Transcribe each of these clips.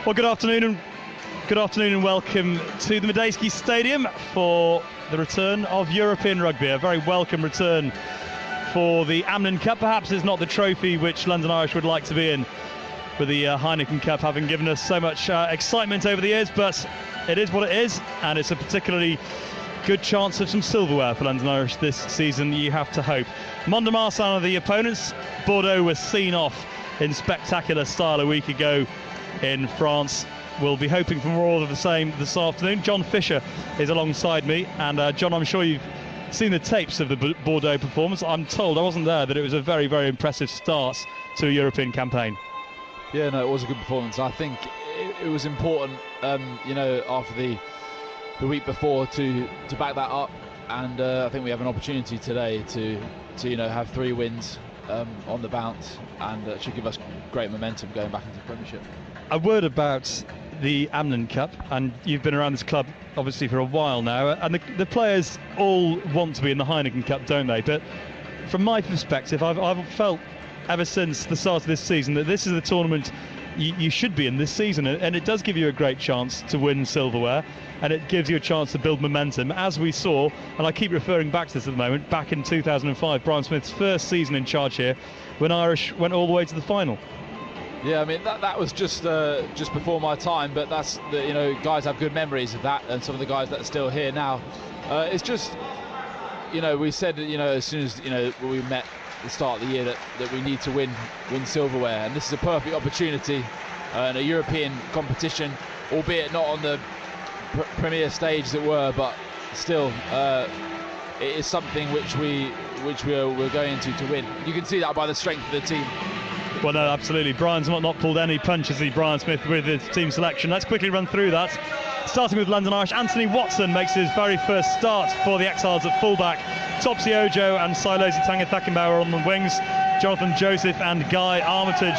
Well, good afternoon and welcome to the Medeski Stadium for the return of European rugby. A very welcome return for the Amlin Cup. Perhaps it's not the trophy which London Irish would like to be in, with the Heineken Cup having given us so much excitement over the years, but it is what it is, and it's a particularly good chance of some silverware for London Irish this season, you have to hope. Mont de Marsan are the opponents. Bordeaux was seen off in spectacular style a week ago in France. We'll be hoping for more of the same this afternoon. John Fisher is alongside me, and John, I'm sure you've seen the tapes of the Bordeaux performance. I'm told, I wasn't there, that it was a very, very impressive start to a European campaign. Yeah, no, it was a good performance. I think it was important, after the week before to back that up, and I think we have an opportunity today to have 3 wins on the bounce, and it should give us great momentum going back into the Premiership. A word about the Amlin Cup, and you've been around this club obviously for a while now, and the players all want to be in the Heineken Cup, don't they? But from my perspective, I've felt ever since the start of this season that this is the tournament you should be in this season, and it does give you a great chance to win silverware, and it gives you a chance to build momentum, as we saw, and I keep referring back to this at the moment, back in 2005, Brian Smith's first season in charge here, when Irish went all the way to the final. Yeah, I mean that was just before my time, but that's guys have good memories of that, and some of the guys that are still here now. It's just we said as soon as we met at the start of the year that we need to win silverware, and this is a perfect opportunity in a European competition, albeit not on the premier stage as it were, but still it is something which we're going to win. You can see that by the strength of the team. Well, no, absolutely. Brian's not pulled any punches, Brian Smith, with his team selection. Let's quickly run through that. Starting with London Irish, Anthony Watson makes his very first start for the Exiles at fullback. Topsy Ojo and Sailosi Tagicakibau are on the wings. Jonathan Joseph and Guy Armitage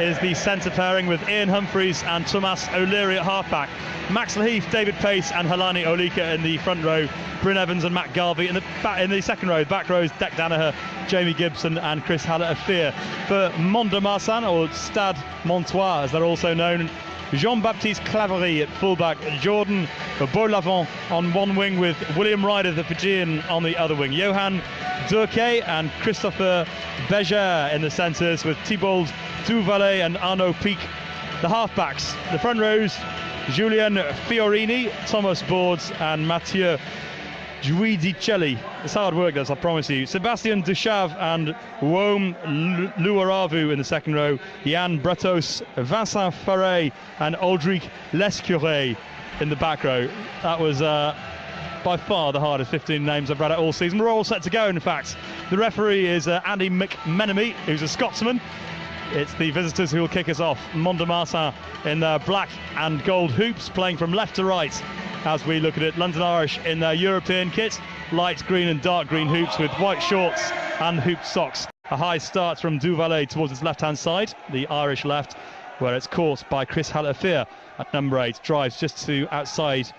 is the centre pairing, with Ian Humphreys and Thomas O'Leary at halfback. Max Laheath, David Pace and Halani Aulika in the front row. Bryn Evans and Matt Garvey in the second row. Back rows, Dec Danaher, Jamie Gibson and Chris Haller-Afear. For Mont de Marsan, or Stade Montois as they're also known, Jean-Baptiste Claverie at fullback, Jordan Beaulavant on one wing, with William Ryder, the Fijian, on the other wing. Johan Durkay and Christopher Beger in the centres, with Thibault Duvalet and Arnaud Pic. The halfbacks, the front rows, Julien Fiorini, Thomas Boards and Mathieu Giudicelli. It's hard work, this, I promise you. Sebastian Duchave and Wom Luaravu in the second row. Yann Bretos, Vincent Farret and Audric Lescure in the back row. That was by far the hardest 15 names I've read out all season. We're all set to go, in fact. The referee is Andy McMenemy, who's a Scotsman. It's the visitors who will kick us off. Mont de Marsan in their black and gold hoops, playing from left to right as we look at it. London Irish in their European kit, light green and dark green hoops with white shorts and hooped socks. A high start from Duvalet towards its left-hand side, the Irish left, where it's caught by Chris Haller-Afear at number 8. Drives just to outside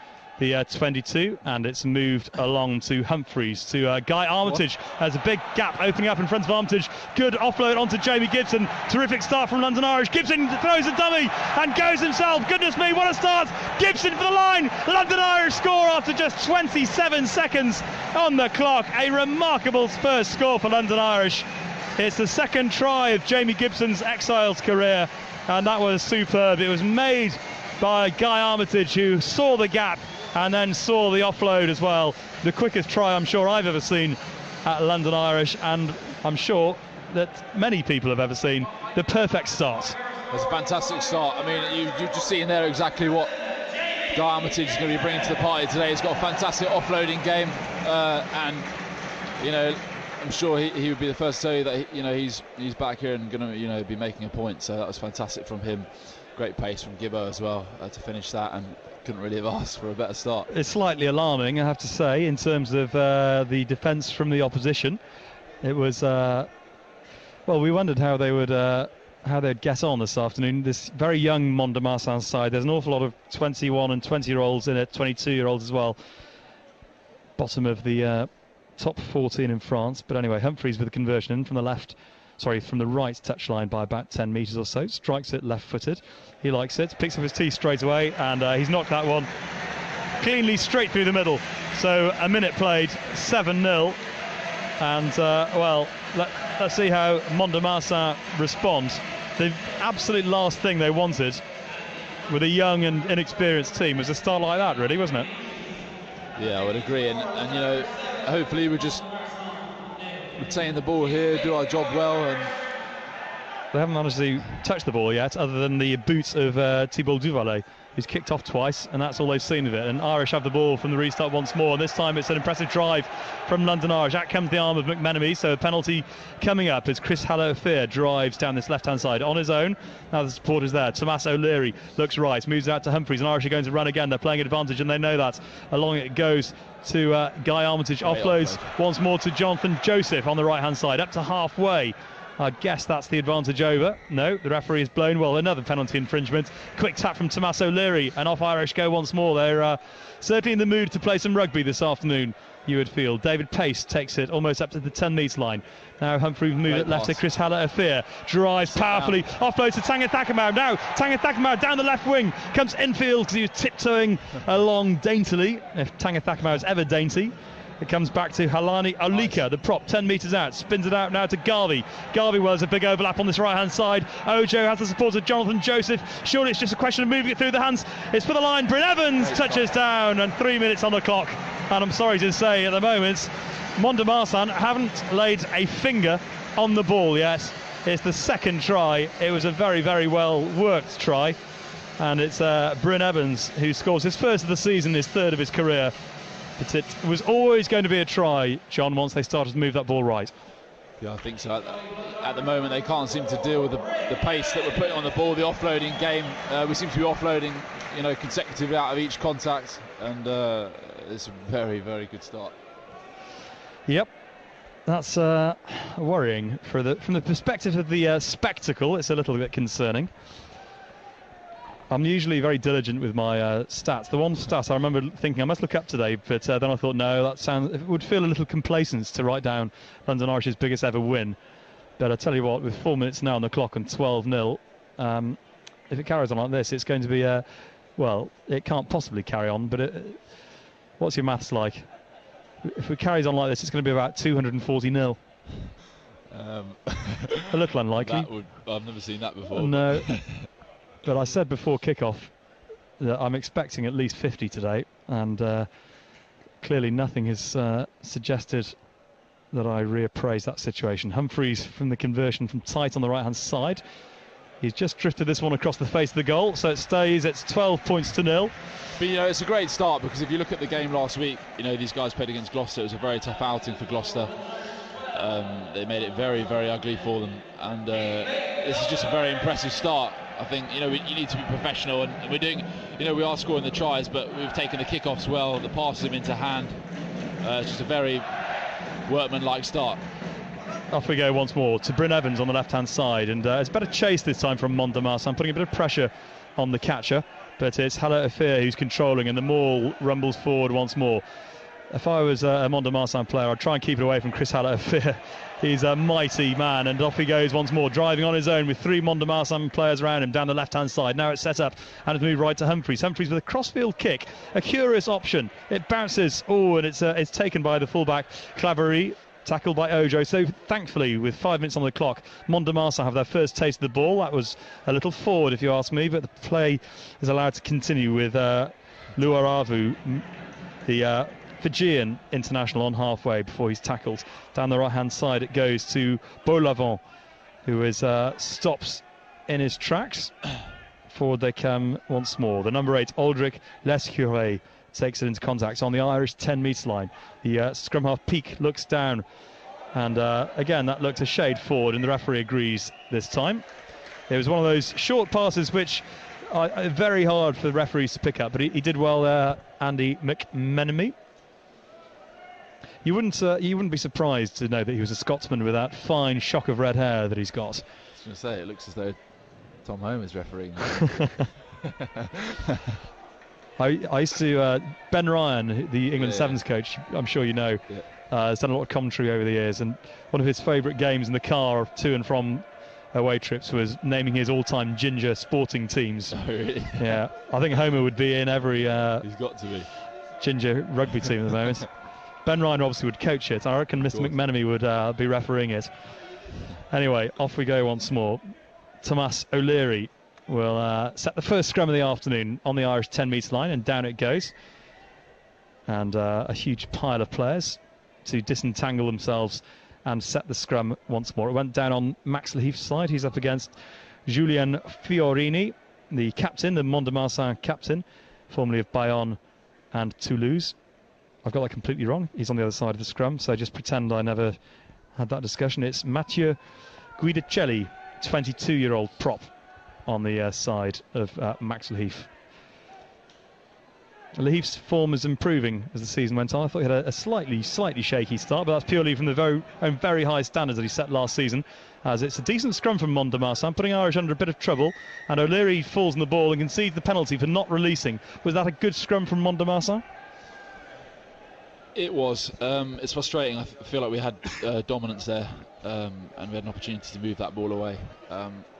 the 22, and it's moved along to Humphreys, to Guy Armitage. There's a big gap opening up in front of Armitage. Good offload onto Jamie Gibson. Terrific start from London Irish. Gibson throws a dummy and goes himself. Goodness me, what a start. Gibson for the line. London Irish score after just 27 seconds on the clock. A remarkable first score for London Irish. It's the second try of Jamie Gibson's Exiles career, and that was superb. It was made by Guy Armitage, who saw the gap and then saw the offload as well. The quickest try I'm sure I've ever seen at London Irish, and I'm sure that many people have ever seen. The perfect start. It's a fantastic start. I mean, you've just seen there exactly what Guy Armitage is going to be bringing to the party today. He's got a fantastic offloading game, and I'm sure he would be the first to tell you that he's back here and going to be making a point. So that was fantastic from him. Great pace from Gibbo as well to finish that, and couldn't really have asked for a better start. It's slightly alarming, I have to say, in terms of the defence from the opposition. It was we wondered how they would how they'd get on this afternoon. This very young Mont de Marsan side, there's an awful lot of 21 and 20-year-olds in it, 22-year-olds as well. Bottom of the top 14 in France. But anyway, Humphreys with the conversion in from the left from the right touchline by about 10 metres or so. Strikes it left-footed. He likes it. Picks up his tee straight away, and he's knocked that one cleanly straight through the middle. So a minute played, 7-0. And, well, let's see how Mont de Marsan respond. The absolute last thing they wanted with a young and inexperienced team was a start like that, really, wasn't it? Yeah, I would agree. And you know, hopefully we just retain the ball here, do our job well. And they haven't managed to touch the ball yet, other than the boots of Thibault Duvalet, who's kicked off twice, and that's all they've seen of it. And Irish have the ball from the restart once more, and this time it's an impressive drive from London Irish. Out comes the arm of McMenemy, so a penalty coming up as Chris Haller-Fear drives down this left-hand side on his own. Now the support is there. Tomas O'Leary looks right, moves out to Humphreys, and Irish are going to run again. They're playing advantage, and they know that. Along it goes to Guy Armitage, offloads once more to Jonathan Joseph on the right-hand side, up to halfway. I guess that's the advantage over. No, the referee has blown. Well, another penalty infringement. Quick tap from Tomas O'Leary, and off Irish go once more. They're certainly in the mood to play some rugby this afternoon, you would feel. David Pace takes it almost up to the 10-metre line. Now Humphreys move it left to Chris Haller-Fear. Drives powerfully, offloads to Tagicakibau. Now Tagicakibau down the left wing, comes infield because he was tiptoeing along daintily. If Tagicakibau is ever dainty. It comes back to Halani Aulika, the prop, 10 metres out, spins it out now to Garvey. Garvey, well, there's a big overlap on this right-hand side. Ojo has the support of Jonathan Joseph. Surely it's just a question of moving it through the hands. It's for the line. Bryn Evans touches down, and 3 minutes on the clock. And I'm sorry to say, at the moment, Mont de Marsan haven't laid a finger on the ball yet. It's the second try. It was a very, very well worked try. And it's Bryn Evans who scores his first of the season, his third of his career. But it was always going to be a try, John, once they started to move that ball right. Yeah, I think so. At the moment, they can't seem to deal with the pace that we're putting on the ball, the offloading game. We seem to be offloading, you know, consecutively out of each contact, and it's a very, very good start. Yep, that's worrying from the perspective of the spectacle. It's a little bit concerning. I'm usually very diligent with my stats. The one stat I remember thinking I must look up today, but then I thought, no, it would feel a little complacence to write down London Irish's biggest ever win. But I tell you what, with 4 minutes now on the clock and 12-0, if it carries on like this, it's going to be well, it can't possibly carry on, but what's your maths like? If it carries on like this, it's going to be about 240-0. A little unlikely. I've never seen that before. No. But I said before kick-off that I'm expecting at least 50 today, and clearly nothing has suggested that I reappraise that situation. Humphreys from the conversion from tight on the right-hand side. He's just drifted this one across the face of the goal, so it stays. It's 12 points to 0. But, you know, it's a great start, because if you look at the game last week, you know, these guys played against Gloucester. It was a very tough outing for Gloucester. They made it very, very ugly for them, and this is just a very impressive start. I think, you know, you need to be professional, and we're doing, you know, we are scoring the tries, but we've taken the kickoffs well, the passes them into hand. It's just a very workman-like start. Off we go once more to Bryn Evans on the left-hand side, and it's better chase this time from Mont de Marsan, putting a bit of pressure on the catcher, but it's Haller-Fear who's controlling, and the maul rumbles forward once more. If I was a Mont de Marsan player, I'd try and keep it away from Chris Haller-Fear. He's a mighty man, and off he goes once more, driving on his own with 3 Mont de Marsan players around him down the left-hand side. Now it's set up, and it's moved right to Humphreys. Humphreys with a crossfield kick, a curious option. It bounces, and it's taken by the fullback, Claverie, tackled by Ojo. So thankfully, with 5 minutes on the clock, Mont de Marsan have their first taste of the ball. That was a little forward, if you ask me, but the play is allowed to continue with Luaravu, the Fijian international, on halfway before he's tackled. Down the right-hand side it goes to Beaulavant, who is stops in his tracks. Forward they come once more. The number 8, Aldrich Lescure, takes it into contact on the Irish 10-metre line. The scrum half Peak looks down, and again that looked a shade forward, and the referee agrees this time. It was one of those short passes which are very hard for the referees to pick up, but he did well there, Andy McMenemy. You wouldn't be surprised to know that he was a Scotsman with that fine shock of red hair that he's got. I was going to say, it looks as though Tom Holm is refereeing. I used to, Ben Ryan, the England Sevens coach, I'm sure you know, has done a lot of commentary over the years, and one of his favourite games in the car to and from away trips was naming his all-time ginger sporting teams. Oh, really? Yeah, I think Homer would be in every he's got to be ginger rugby team at the moment. Ben Ryan obviously would coach it. I reckon Mr. McMenemy would be refereeing it. Anyway, off we go once more. Tomas O'Leary will set the first scrum of the afternoon on the Irish 10-metre line, and down it goes. And a huge pile of players to disentangle themselves and set the scrum once more. It went down on Max Leheif's side. He's up against Julien Fiorini, the captain, the Mont de Marsan captain, formerly of Bayonne and Toulouse. I've got that completely wrong. He's on the other side of the scrum, so just pretend I never had that discussion. It's Mathieu Giudicelli, 22-year-old prop, on the side of Max Leheif. Leheif's form is improving as the season went on. I thought he had a slightly shaky start, but that's purely from the very high standards that he set last season, as it's a decent scrum from Mont de Marsan, putting Irish under a bit of trouble, and O'Leary falls on the ball and concedes the penalty for not releasing. Was that a good scrum from Mont de Marsan? It was. It's frustrating. I feel like we had dominance there, and we had an opportunity to move that ball away.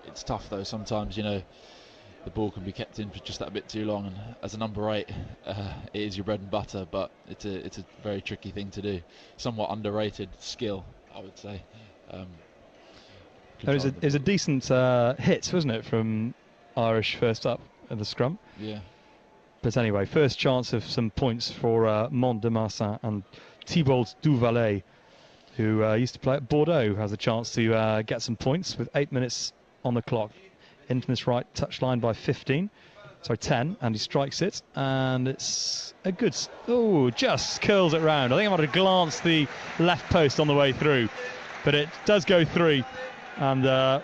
It's tough though. Sometimes, the ball can be kept in for just that bit too long, and as a number 8, it is your bread and butter. But it's a very tricky thing to do. Somewhat underrated skill, I would say. It was a decent hit, wasn't it, from Irish first up at the scrum? Yeah. But anyway, first chance of some points for Mont de Marsan, and Thibault Duvalet, who used to play at Bordeaux, has a chance to get some points with 8 minutes on the clock. Into this right touchline by 10, and he strikes it, and it's a good... Oh, just curls it round. I think I might have glanced the left post on the way through, but it does go through, and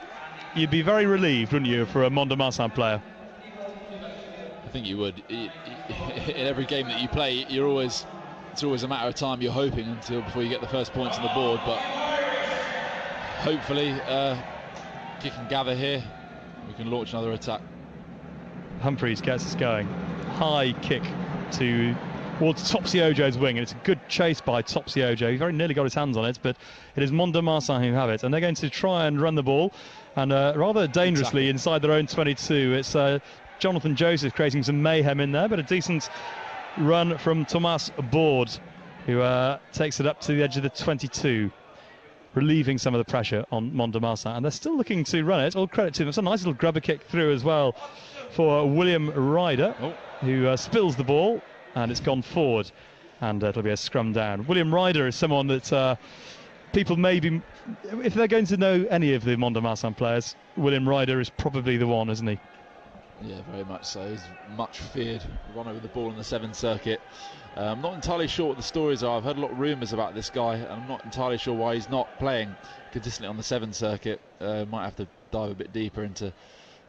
you'd be very relieved, wouldn't you, for a Mont de Marsan player? I think you would. In every game that you play, it's always a matter of time. You're hoping before you get the first points on the board, but hopefully kick and gather here, we can launch another attack. Humphreys gets us going. High kick towards Topsy Ojo's wing, and it's a good chase by Topsy Ojo. He very nearly got his hands on it, but it is Mont de Marsan who have it, and they're going to try and run the ball, and rather dangerously inside their own 22. It's Jonathan Joseph creating some mayhem in there, but a decent run from Thomas Board, who takes it up to the edge of the 22, relieving some of the pressure on Mont de Marsan, and they're still looking to run it. All credit to them. It's a nice little grubber kick through as well for William Ryder, who spills the ball, and it's gone forward, and it'll be a scrum down. William Ryder is someone that people maybe, if they're going to know any of the Mont de Marsan players, William Ryder is probably the one, isn't he? Yeah, very much so. He's much feared runner with the ball in the 7 circuit. I'm not entirely sure what the stories are. I've heard a lot of rumours about this guy, and I'm not entirely sure why he's not playing consistently on the 7 circuit. Might have to dive a bit deeper into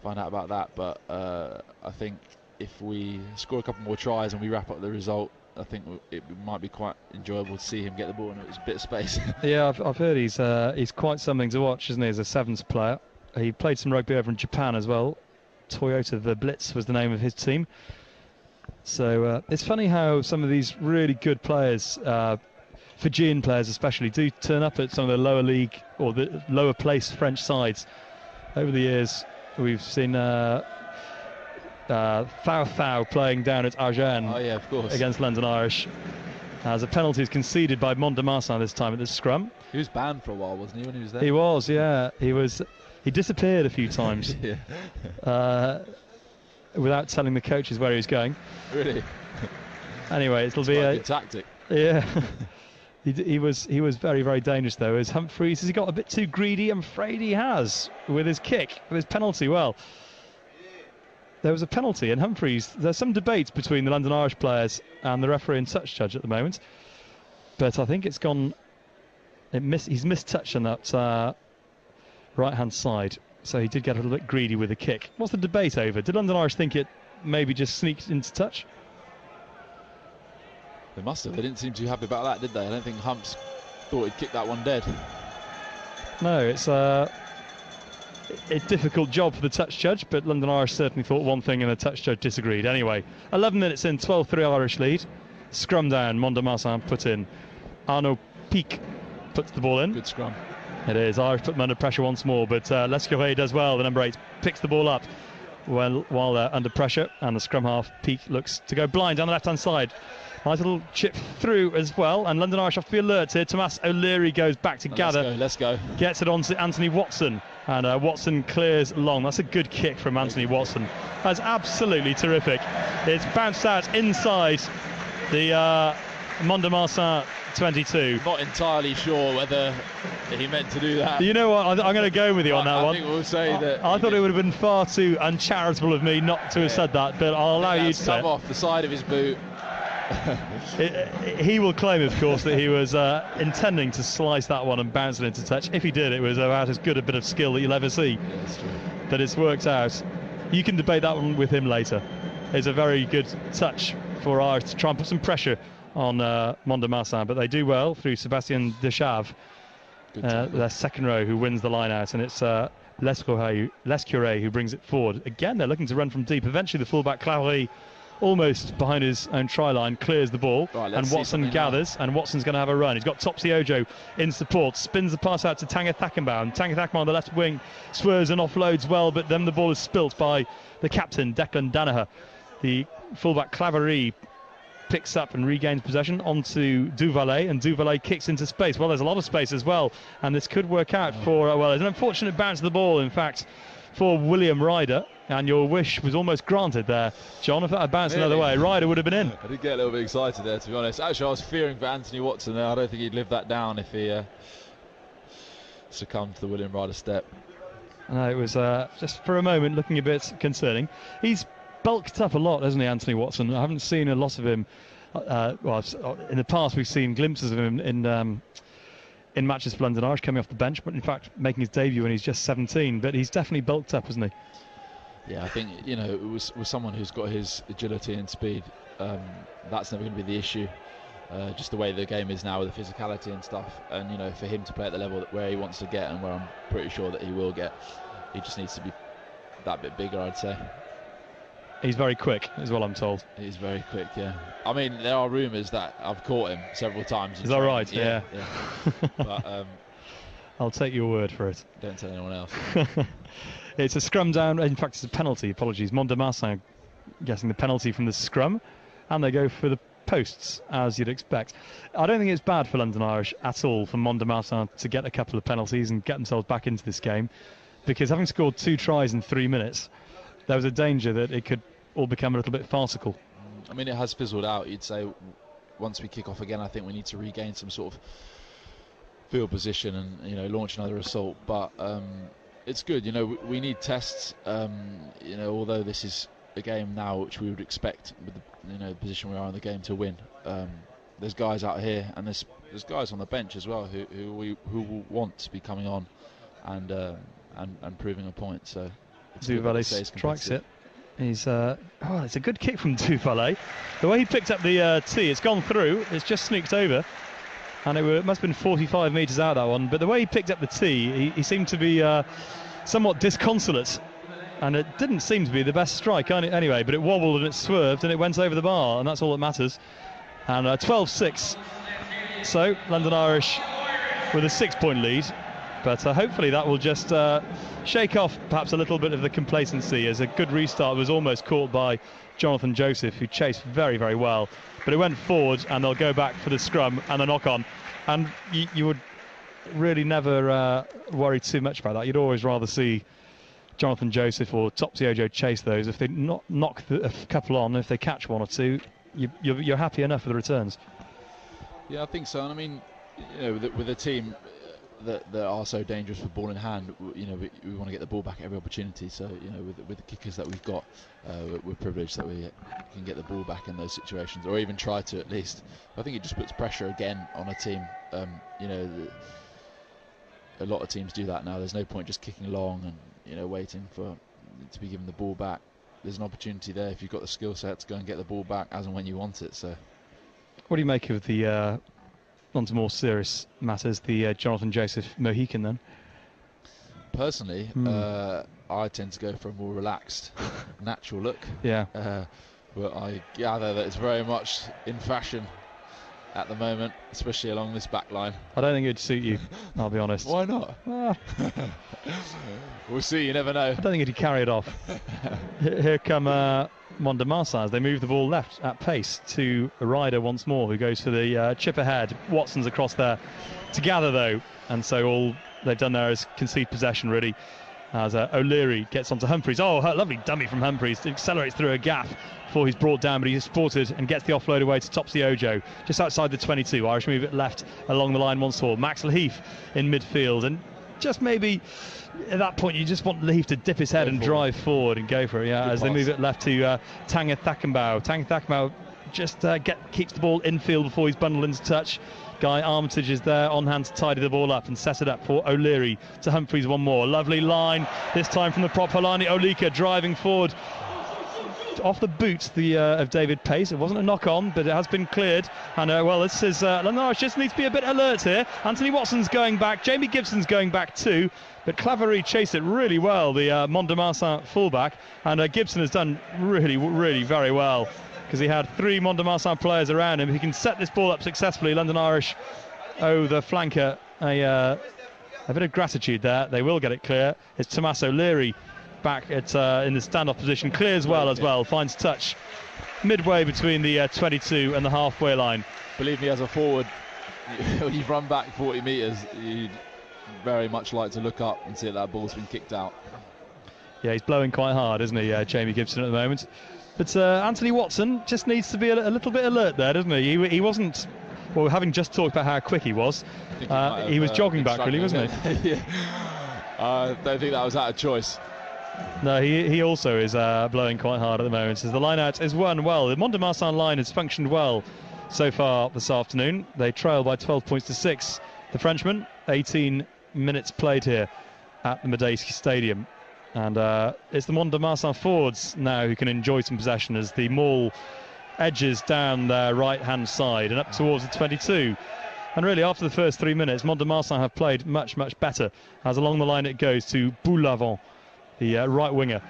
find out about that, but I think if we score a couple more tries and we wrap up the result, I think it might be quite enjoyable to see him get the ball in a bit of space. Yeah, I've heard he's quite something to watch, isn't he, as a 7s player. He played some rugby over in Japan as well. Toyota the Blitz was the name of his team. So it's funny how some of these really good players, Fijian players especially, do turn up at some of the lower league or the lower placed French sides. Over the years, we've seen Thao Thao playing down at Agen against London Irish, as a penalty is conceded by Mont de Marsan this time at the scrum. He was banned for a while, wasn't he, when he was there? He was, yeah. He disappeared a few times without telling the coaches where he was going. Really? Anyway, it'll be a good tactic. Yeah. he was very, very dangerous though. As Humphreys, has he got a bit too greedy? I'm afraid he has with his kick, with his penalty. Well, there was a penalty, and Humphreys. There's some debate between the London Irish players and the referee and touch judge at the moment, but I think it's gone. He's missed touch on that right-hand side, so he did get a little bit greedy with the kick. What's the debate over? Did London Irish think it maybe just sneaked into touch? They must have. They didn't seem too happy about that, did they? I don't think Humps thought he'd kick that one dead. No, it's a difficult job for the touch judge, but London Irish certainly thought one thing and the touch judge disagreed. Anyway, 11 minutes in, 12-3 Irish lead. Scrum down, Mont de Marsan put in. Arnaud Pic puts the ball in. Good scrum. It is. Irish put them under pressure once more, but Lescure does well. The number 8 picks the ball up while they're under pressure, and the scrum half, Pic, looks to go blind down the left-hand side. Nice little chip through as well, and London Irish have to be alert here. Tomas O'Leary goes back to gather. Let's go. Gets it on to Anthony Watson, and Watson clears long. That's a good kick from Anthony Watson. That's absolutely terrific. It's bounced out inside the Mont de Marsan 22. Not entirely sure whether he meant to do that. You know what? I'm going to go with you on that one. I think we'll say that. I thought it would have been far too uncharitable of me not to have said that, but I'll allow you to say it. Off the side of his boot. He will claim, of course, that he was intending to slice that one and bounce it into touch. If he did, it was about as good a bit of skill that you'll ever see. Yeah, that's true. But it's worked out. You can debate that one with him later. It's a very good touch for Irish to try and put some pressure on Mont de Marsan, but they do well through Sébastien Deschave, their second row, who wins the line out, and it's Lescure who brings it forward. Again, they're looking to run from deep. Eventually, the fullback Claverie, almost behind his own try line, clears the ball, and Watson gathers, and Watson's going to have a run. He's got Topsy Ojo in support, spins the pass out to Tagicakibau, and Tagicakibau on the left wing swerves and offloads well, but then the ball is spilt by the captain, Declan Danaher. The fullback Claverie picks up and regains possession onto Duvalet, and Duvalet kicks into space. Well, there's a lot of space as well, and this could work out for, well, there's an unfortunate bounce of the ball, in fact, for William Ryder, and your wish was almost granted there, John. If that had bounced another way, Ryder would have been in. I did get a little bit excited there, to be honest. Actually, I was fearing for Anthony Watson there. I don't think he'd live that down if he succumbed to the William Ryder step. No, it was just for a moment looking a bit concerning. He's bulked up a lot, hasn't he, Anthony Watson? I haven't seen a lot of him. Well, in the past we've seen glimpses of him in matches for London Irish coming off the bench, but in fact making his debut when he's just 17. But he's definitely bulked up, hasn't he? Yeah, I think, you know, with someone who's got his agility and speed, that's never going to be the issue. Just the way the game is now with the physicality and stuff, and, you know, for him to play at the level where he wants to get, and where I'm pretty sure that he will get, he just needs to be that bit bigger, I'd say. He's very quick, is what I'm told. He's very quick, yeah. I mean, there are rumours that I've caught him several times. Is that right? Yeah. But I'll take your word for it. Don't tell anyone else. It's a scrum down. In fact, it's a penalty. Apologies. Mont de Marsan getting the penalty from the scrum, and they go for the posts, as you'd expect. I don't think it's bad for London Irish at all for Mont de Marsan to get a couple of penalties and get themselves back into this game, because having scored 2 tries in 3 minutes, there was a danger that it could all become a little bit farcical. I mean, it has fizzled out. You'd say once we kick off again, I think we need to regain some sort of field position and, you know, launch another assault. But it's good, you know, we need tests. You know, although this is a game now which we would expect with the, you know, the position we are in the game to win. There's guys out here, and there's guys on the bench as well who will want to be coming on and proving a point. So Duvalet strikes it. He's it's a good kick from Duvalet. The way he picked up the tee, it's gone through. It's just sneaked over, and it must have been 45 metres out, that one. But the way he picked up the tee, he seemed to be somewhat disconsolate, and it didn't seem to be the best strike anyway. But it wobbled and it swerved and it went over the bar, and that's all that matters. And 12-6. So London Irish with a 6-point lead. But hopefully that will just shake off perhaps a little bit of the complacency, as a good restart was almost caught by Jonathan Joseph, who chased very, very well. But it went forward, and they'll go back for the scrum and the knock-on. And you would really never worry too much about that. You'd always rather see Jonathan Joseph or Topsy Ojo chase those. If they knock a couple on, if they catch 1 or 2, you're happy enough with the returns. Yeah, I think so. And I mean, you know, with a team that are so dangerous with ball in hand, you know, we want to get the ball back at every opportunity. So, you know, with the kickers that we've got, we're privileged that we can get the ball back in those situations, or even try to, at least. I think it just puts pressure again on a team. You know, a lot of teams do that now. There's no point just kicking long and, you know, waiting to be given the ball back. There's an opportunity there if you've got the skill set to go and get the ball back as and when you want it. So, what do you make of the on to more serious matters, the Jonathan Joseph Mohican then? personally, I tend to go for a more relaxed, natural look. Yeah. But I gather that it's very much in fashion at the moment, especially along this back line. I don't think it'd suit you, I'll be honest. Why not? We'll see, you never know. I don't think it'd carry it off. Here come Mont de Marsan as they move the ball left at pace to Ryder once more, who goes for the chip ahead. Watson's across there to gather, though, and so all they've done there is concede possession, really, as O'Leary gets onto Humphreys. Oh, lovely dummy from Humphreys. Accelerates through a gap before he's brought down, but he's spotted and gets the offload away to Topsy Ojo, just outside the 22. Irish move it left along the line once more. Max Leaf in midfield, and just maybe at that point you just want Leaf to dip his head and drive forward and go for it. Yeah, as they move it left to Tagicakibau. Tagicakibau just keeps the ball infield before he's bundled into touch. Guy Armitage is there on hand to tidy the ball up and set it up for O'Leary to Humphreys one more. Lovely line, this time from the prop. Halani Aulika driving forward off the boot of David Pace. It wasn't a knock on, but it has been cleared. And well, this is London Irish just needs to be a bit alert here. Anthony Watson's going back, Jamie Gibson's going back too, but Claverie chased it really well, the Mont de Marsan fullback, and Gibson has done really very well, because he had 3 Mont de Marsan players around him. If he can set this ball up successfully, London Irish owe the flanker a bit of gratitude there. They will get it clear. It's Tomás O'Leary back at in the standoff position, clears well, finds touch midway between the 22 and the halfway line. Believe me, as a forward, when you run back 40 metres, you'd very much like to look up and see that ball's been kicked out. Yeah, he's blowing quite hard, isn't he, Jamie Gibson, at the moment? But Anthony Watson just needs to be a little bit alert there, doesn't he? He wasn't, well, having just talked about how quick he was, he was jogging back, really, wasn't he? Yeah. I don't think that was out of choice. No, he also is blowing quite hard at the moment, as the line-out is won well. The Mont de Marsan line has functioned well so far this afternoon. They trail by 12 points to 6. The Frenchman, 18 minutes played here at the Moates Stadium. And it's the Mont de Marsan forwards now who can enjoy some possession as the maul edges down their right-hand side and up towards the 22. And really, after the first 3 minutes, Mont de Marsan have played much better, as along the line it goes to Boulavant, the right winger.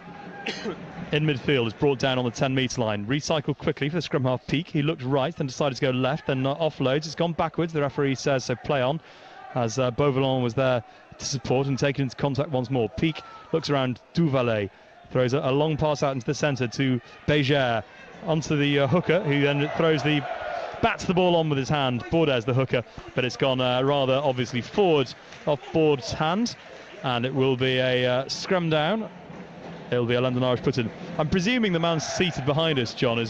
In midfield is brought down on the 10-metre line. Recycled quickly for the scrum half Peak. He looked right, then decided to go left, then offloads. It's gone backwards. The referee says so, play on, as Beauvalon was there to support and taken into contact once more. Peak looks around Duvalet, throws a long pass out into the centre to Bégère, onto the hooker, who then bats the ball on with his hand. Bordes, the hooker, but it's gone rather obviously forward off Bord's hand, and it will be a scrum down. It'll be a London Irish put in. I'm presuming the man seated behind us, John, is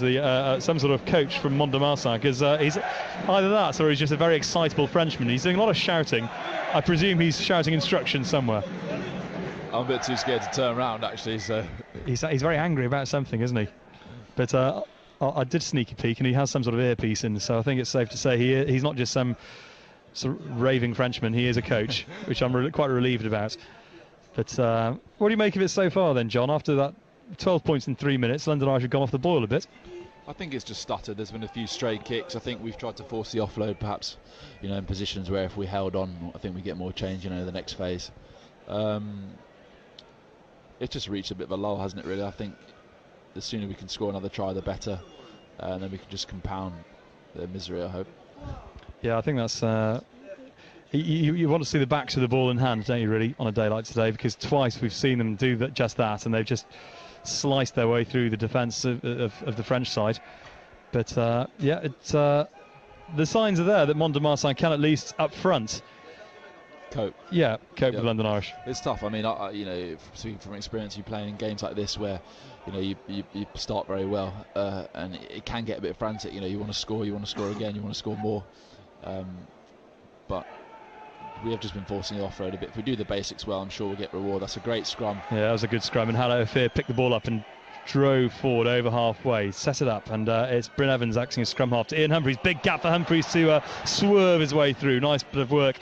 some sort of coach from Mont de Marsan, because he's either that or he's just a very excitable Frenchman. He's doing a lot of shouting. I presume he's shouting instructions somewhere. I'm a bit too scared to turn around, actually. So he's very angry about something, isn't he? But I did sneak a peek, and he has some sort of earpiece in, so I think it's safe to say he's not just some sort of raving Frenchman. He is a coach, which I'm quite relieved about. But what do you make of it so far then, John? After that 12 points in 3 minutes, London Irish have gone off the boil a bit. I think it's just stuttered. There's been a few stray kicks. I think we've tried to force the offload, perhaps, in positions where if we held on, I think we get more change, the next phase. It's just reached a bit of a lull, hasn't it, really? I think the sooner we can score another try, the better. And then we can just compound their misery, I hope. Yeah, I think that's... You want to see the backs of the ball in hand, don't you, really, on a day like today? Because twice we've seen them do just that, and they've just sliced their way through the defence of the French side. But yeah, the signs are there that Mont de Marsan can at least up front cope. Yeah, cope with London Irish. It's tough. I mean, speaking from experience, you playing in games like this where you start very well, and it can get a bit frantic. You want to score again, you want to score more, but we have just been forcing the offload a bit. If we do the basics well, I'm sure we'll get reward. That's a great scrum. Yeah, that was a good scrum, and Halani Aulika picked the ball up and drove forward over halfway, set it up, and it's Bryn Evans acting as scrum half to Ian Humphreys. Big gap for Humphreys to swerve his way through. Nice bit of work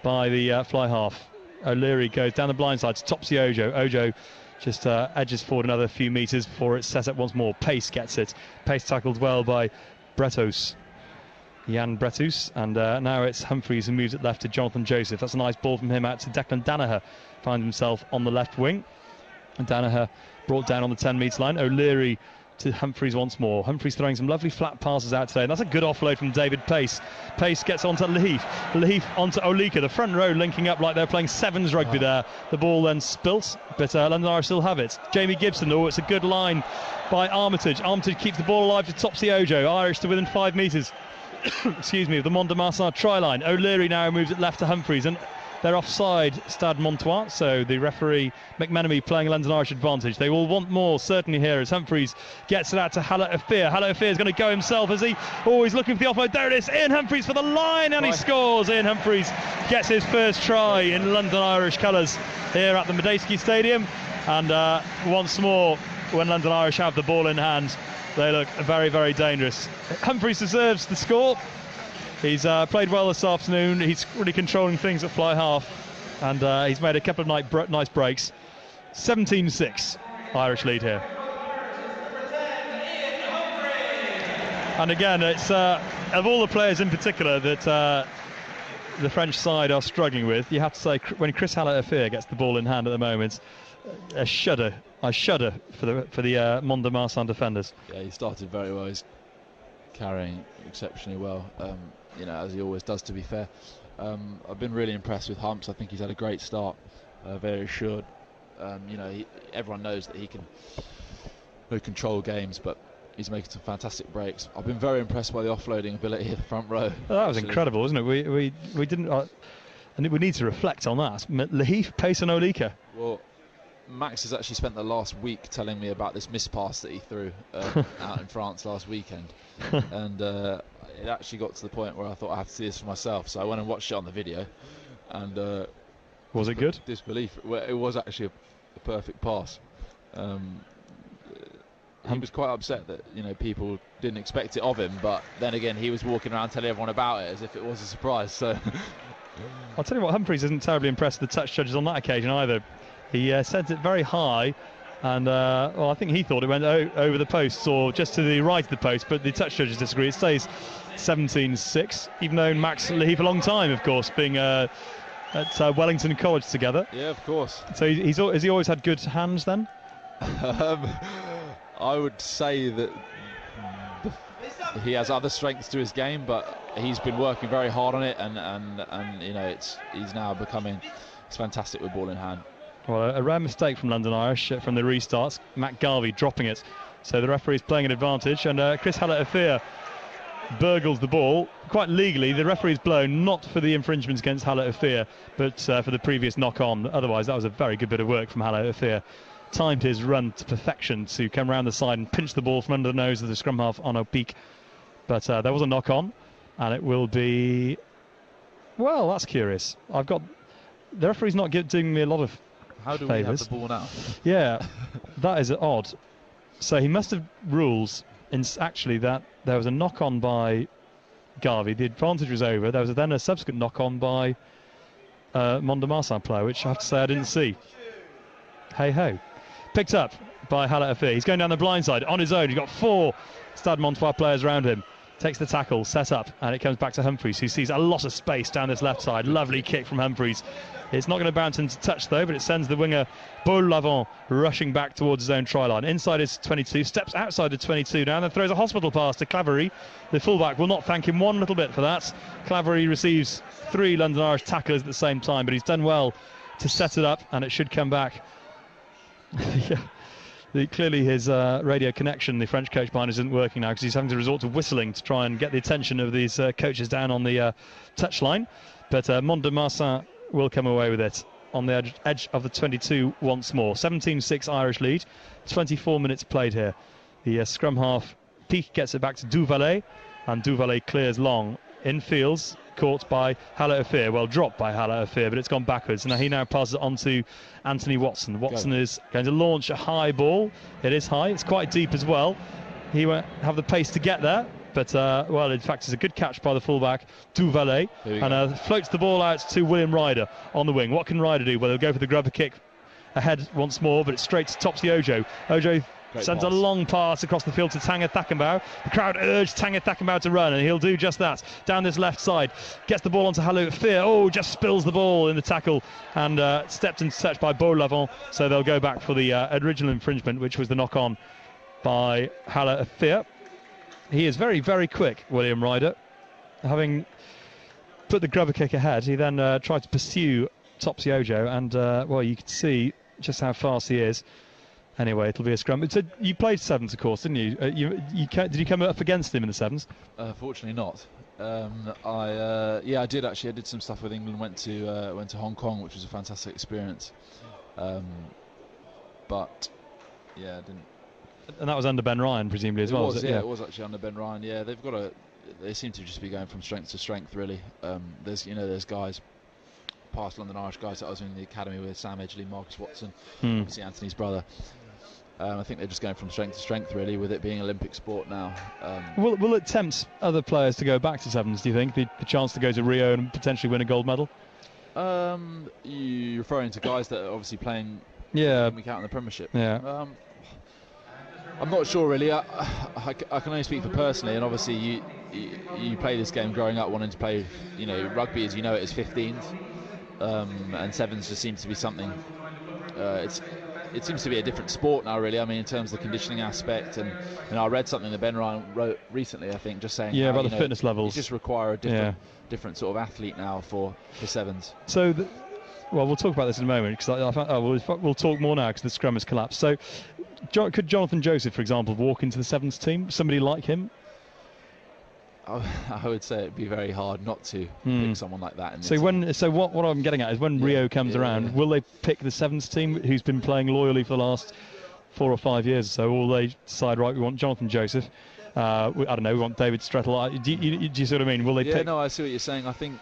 by the fly half. O'Leary goes down the blind side to Topsy Ojo. Ojo just edges forward another few metres before it's set up once more. Pace gets it. Pace tackled well by Bretos. Jan Bretus, and now it's Humphreys who moves it left to Jonathan Joseph. That's a nice ball from him out to Declan Danaher. Finds himself on the left wing, and Danaher brought down on the 10-metre line. O'Leary to Humphreys once more. Humphreys throwing some lovely flat passes out today, and that's a good offload from David Pace. Pace gets onto Lahif onto Aulika. The front row linking up like they're playing sevens rugby there. The ball then spilt, but London Irish still have it. Jamie Gibson, it's a good line by Armitage. Armitage keeps the ball alive to Topsy Ojo. Irish to within 5 metres excuse me, of the Mont de Marsan try line. O'Leary now moves it left to Humphreys, and they're offside Stade Montois, so the referee McMenemy playing London Irish advantage. They will want more certainly here as Humphreys gets it out to Hala Afir. Hala Afir is going to go himself as he always looking for the offload. There it is, Ian Humphreys for the line, and he scores. Ian Humphreys gets his first try in London Irish colours here at the Medeski Stadium, and once more when London Irish have the ball in hand, they look very, very dangerous. Humphreys deserves the score. He's played well this afternoon. He's really controlling things at fly half, and he's made a couple of nice breaks. 17-6, Irish lead here. And again, it's of all the players in particular that the French side are struggling with, you have to say when Chris Hala Afir gets the ball in hand at the moment, I shudder for the Mont de Marsan defenders. Yeah, he started very well. He's carrying exceptionally well, as he always does, to be fair. I've been really impressed with Humps. I think he's had a great start, very assured. Everyone knows that he can control games, but he's making some fantastic breaks. I've been very impressed by the offloading ability of the front row. Well, that was incredible, wasn't it? We didn't, and we need to reflect on that. Lahif, Pace and Aulika. Well, Max has actually spent the last week telling me about this missed pass that he threw out in France last weekend, and it actually got to the point where I thought I have to see this for myself. So I went and watched it on the video, and was it good? Disbelief. Well, it was actually a perfect pass. He was quite upset that people didn't expect it of him, but then again he was walking around telling everyone about it as if it was a surprise. So I'll tell you what, Humphreys isn't terribly impressed with the touch judges on that occasion either. He sent it very high, and I think he thought it went over the posts or just to the right of the post, but the touch judges disagree. It stays 17-6. You've known Max Lahif a long time, of course, being at Wellington College together. Yeah, of course. So has he always had good hands then? I would say that he has other strengths to his game, but he's been working very hard on it, and he's now becoming fantastic with ball in hand. Well, a rare mistake from London Irish from the restarts. Matt Garvey dropping it. So the referee is playing an advantage, and Chris Hala Afir burgles the ball quite legally. The referee's blown not for the infringements against Hala Afir, but for the previous knock-on. Otherwise, that was a very good bit of work from Hala Afir. Timed his run to perfection to come around the side and pinch the ball from under the nose of the scrum half on O'Peak. But there was a knock-on, and it will be... Well, that's curious. The referee's not doing me a lot of How do favours. We have the ball now? Yeah, that is odd. So he must have rules actually that there was a knock-on by Garvey. The advantage was over. There was then a subsequent knock-on by Mont de Marsan player, which I have to say I didn't see. Hey-ho. Picked up by Hala Afir. He's going down the blind side on his own. He's got 4 Stade Montois players around him. Takes the tackle, set up, and it comes back to Humphreys, who sees a lot of space down this left side. Lovely kick from Humphreys. It's not going to bounce into touch though, but it sends the winger Paul Lavant rushing back towards his own try line. Inside his 22, steps outside the 22 now, and then throws a hospital pass to Claverie. The fullback will not thank him one little bit for that. Claverie receives 3 London Irish tacklers at the same time, but he's done well to set it up, and it should come back. Yeah. Clearly his radio connection, the French coach behind us, isn't working now because he's having to resort to whistling to try and get the attention of these coaches down on the touchline. But Mont de Marsan will come away with it on the edge of the 22 once more. 17-6 Irish lead, 24 minutes played here. The scrum half, Peak gets it back to Duvalet, and Duvalet clears long in fields, caught by Hala Afir, well dropped by Hala Afir, but it's gone backwards, and he now passes it on to Anthony Watson. Watson is going to launch a high ball. It is high, it's quite deep as well. He won't have the pace to get there, but well, in fact, it's a good catch by the fullback Duvalet, and floats the ball out to William Ryder on the wing. What can Ryder do? Well, he'll go for the grubber kick ahead once more, but it's straight to Topsy Ojo. Ojo Sends a long pass across the field to Tagicakibau. The crowd urged Tagicakibau to run, and he'll do just that. Down this left side, gets the ball onto Halani Aulika. Oh, just spills the ball in the tackle, and stepped into touch by Beau Lavant. So they'll go back for the original infringement, which was the knock-on by Halani Aulika. He is very, very quick, William Ryder. Having put the grubber kick ahead, he then tried to pursue Topsy Ojo, and well, you can see just how fast he is. Anyway, it'll be a scrum. So you played sevens, of course, didn't you? Did you come up against him in the sevens? Fortunately not. I did actually. I did some stuff with England. Went to Hong Kong, which was a fantastic experience. But yeah, I didn't. And that was under Ben Ryan, presumably, as well. Was it? Yeah, it was actually under Ben Ryan. Yeah, they seem to just be going from strength to strength, really. There's guys, past London Irish guys that I was in the academy with, Sam Edgley, Marcus Watson, obviously Anthony's brother. I think they're just going from strength to strength, really, with it being Olympic sport now. Will it tempt other players to go back to sevens, do you think? The chance to go to Rio and potentially win a gold medal? You're referring to guys that are obviously playing week out in the Premiership. Yeah. I'm not sure, really. I can only speak for personally, and obviously you play this game growing up wanting to play, rugby as you know it as 15s, and sevens just seems to be something. It seems to be a different sport now, really. I mean, in terms of the conditioning aspect, and I read something that Ben Ryan wrote recently, I think, just saying about the fitness levels. You just require a different sort of athlete now for sevens. So, we'll talk about this in a moment, because we'll talk more now because the scrum has collapsed. So, could Jonathan Joseph, for example, walk into the sevens team? Somebody like him? I would say it'd be very hard not to pick someone like that. What I'm getting at is when Rio comes around, will they pick the sevens team who's been playing loyally for the last 4 or 5 years? So will they decide, right, we want Jonathan Joseph? I don't know, we want David Strettle. Do you see what I mean? Will they pick? No, I see what you're saying. I think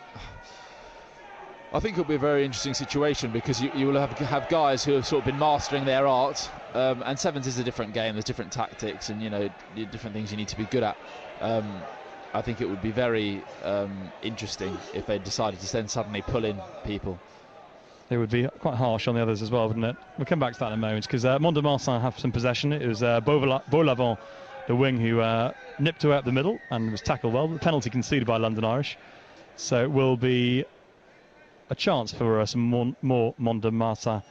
it'll be a very interesting situation, because you will have guys who have sort of been mastering their art, and sevens is a different game. There's different tactics and different things you need to be good at. I think it would be very interesting if they decided to then suddenly pull in people. It would be quite harsh on the others as well, wouldn't it? We'll come back to that in a moment, because Mont de Marsan have some possession. It was Beau Lavant, the wing, who nipped away up the middle and was tackled well. The penalty conceded by London Irish. So it will be a chance for some more Mont de Marsan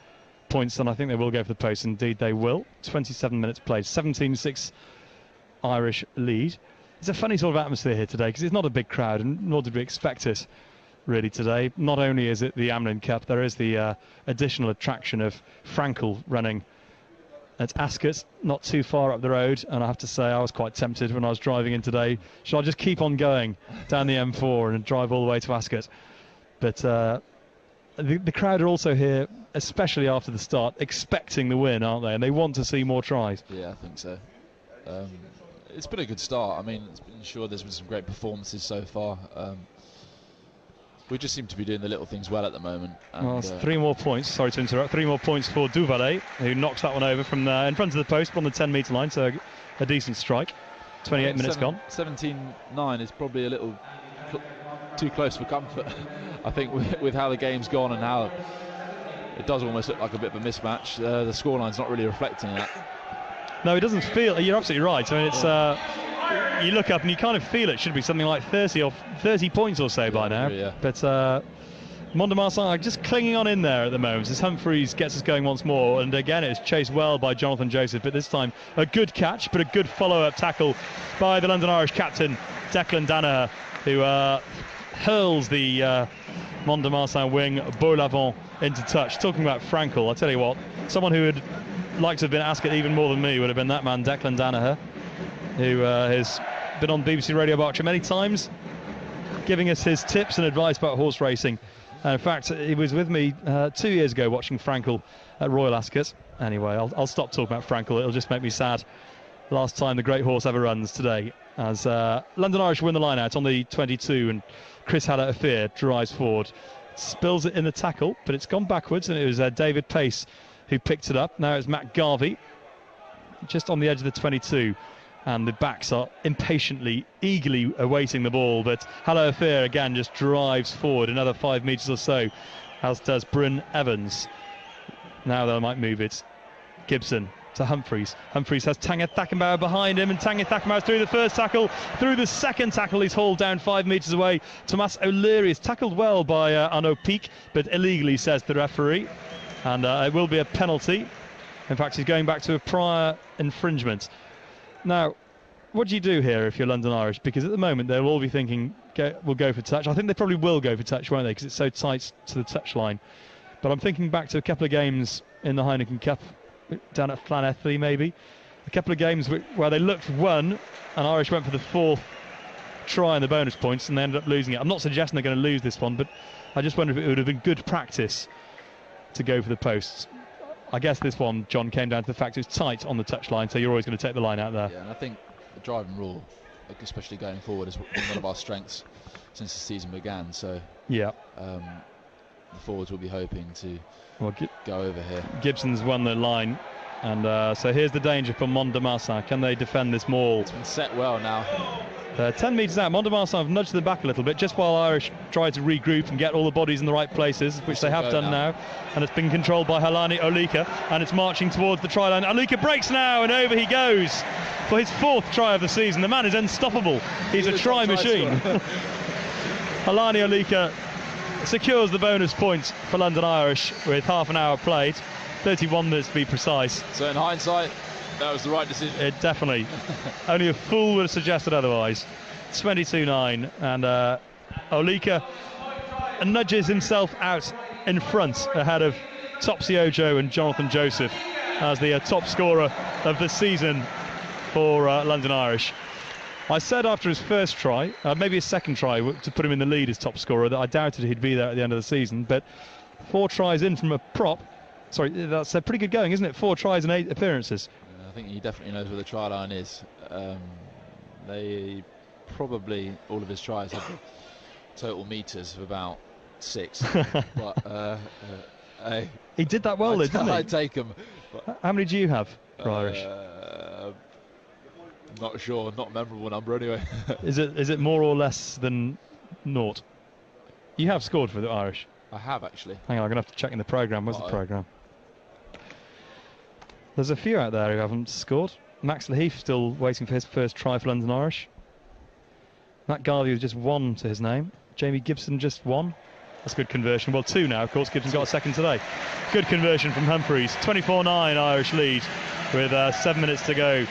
points, and I think they will go for the post. Indeed they will. 27 minutes played, 17-6 Irish lead. It's a funny sort of atmosphere here today, because it's not a big crowd, and nor did we expect it really today. Not only is it the Amlin Cup, there is the additional attraction of Frankel running at Ascot, not too far up the road, and I have to say I was quite tempted when I was driving in today. Should I just keep on going down the M4 and drive all the way to Ascot? But the crowd are also here, especially after the start, expecting the win, aren't they? And they want to see more tries. Yeah, I think so. It's been a good start. I mean, there's been some great performances so far. We just seem to be doing the little things well at the moment. And, 3 more points. Sorry to interrupt. 3 more points for Duvalet, who knocks that one over from in front of the post on the 10-metre line. So a decent strike. 28 minutes gone. 17-9 is probably a little too close for comfort. I think with how the game's gone and how it does almost look like a bit of a mismatch. The scoreline's not really reflecting that. No, it doesn't feel. You're absolutely right. I mean, it's you look up and you kind of feel it should be something like 30 points or so by now. Yeah. But Mont de Marsan are just clinging on in there at the moment as Humphreys gets us going once more. And again, it's chased well by Jonathan Joseph, but this time a good catch, but a good follow-up tackle by the London Irish captain, Declan Danaher, who hurls the Mont de Marsan wing, Beau Lavant, into touch. Talking about Frankel, I'll tell you what, someone who would like to have been asked it even more than me would have been that man, Declan Danaher, who has been on BBC Radio Berkshire many times, giving us his tips and advice about horse racing. In fact, he was with me 2 years ago watching Frankel at Royal Ascot. Anyway, I'll stop talking about Frankel. It'll just make me sad. Last time the great horse ever runs today, as London Irish win the line out on the 22, and Chris Halani Aulika drives forward, spills it in the tackle, but it's gone backwards, and it was David Pace who picked it up. Now it's Matt Garvey just on the edge of the 22, and the backs are impatiently, eagerly awaiting the ball, but Halani Aulika again just drives forward another 5 metres or so, as does Bryn Evans. Now they might move it. Gibson to Humphreys. Humphreys has Tagicakibau behind him, and Tagicakibau through the first tackle, through the second tackle he's hauled down 5 metres away. Thomas O'Leary is tackled well by Peak, but illegally, says the referee, and it will be a penalty. In fact, he's going back to a prior infringement. Now, what do you do here if you're London Irish? Because at the moment they'll all be thinking we'll go for touch. I think they probably will go for touch, won't they, because it's so tight to the touch line. But I'm thinking back to a couple of games in the Heineken Cup down at Llanelli, maybe. A couple of games where they looked won, and Irish went for the 4th try in the bonus points, and they ended up losing it. I'm not suggesting they're going to lose this one, but I just wonder if it would have been good practice to go for the posts. I guess this one, John, came down to the fact it was tight on the touchline, so you're always going to take the line out there. Yeah, and I think the driving rule, especially going forward, is one of our strengths since the season began. So yeah, the forwards will be hoping to go over here. Gibson's won the line, and so here's the danger for Mont de Marsan. Can they defend this maul? It's been set well now. 10 metres out, Mont de Marsan have nudged them back a little bit, just while Irish try to regroup and get all the bodies in the right places, which they have done now. And it's been controlled by Halani Aulika, and it's marching towards the try line. Aulika breaks now, and over he goes for his 4th try of the season. The man is unstoppable. He's a try machine. Halani Aulika secures the bonus points for London Irish with half an hour played, 31 minutes to be precise. So in hindsight, that was the right decision. It definitely. Only a fool would have suggested otherwise. 22-9, and Aulika nudges himself out in front ahead of Topsy Ojo and Jonathan Joseph as the top scorer of the season for London Irish. I said after his first try, maybe his second try, to put him in the lead as top scorer, that I doubted he'd be there at the end of the season, but 4 tries in from a prop. Sorry, that's a pretty good going, isn't it? 4 tries and 8 appearances. I think he definitely knows where the try line is. They probably, all of his tries have total metres of about 6. But he did that well, didn't he? I'd take him. How many do you have for Irish? Not sure, not a memorable number anyway. Is it more or less than 0? You have scored for the Irish. I have, actually. Hang on, I'm going to have to check in the programme. Where's the programme? There's a few out there who haven't scored. Max Laheath still waiting for his first try for London Irish. Matt Garvey with just 1 to his name. Jamie Gibson just 1. That's a good conversion. Well, 2 now, of course. Gibson's got a second today. Good conversion from Humphreys. 24-9 Irish lead with 7 minutes to go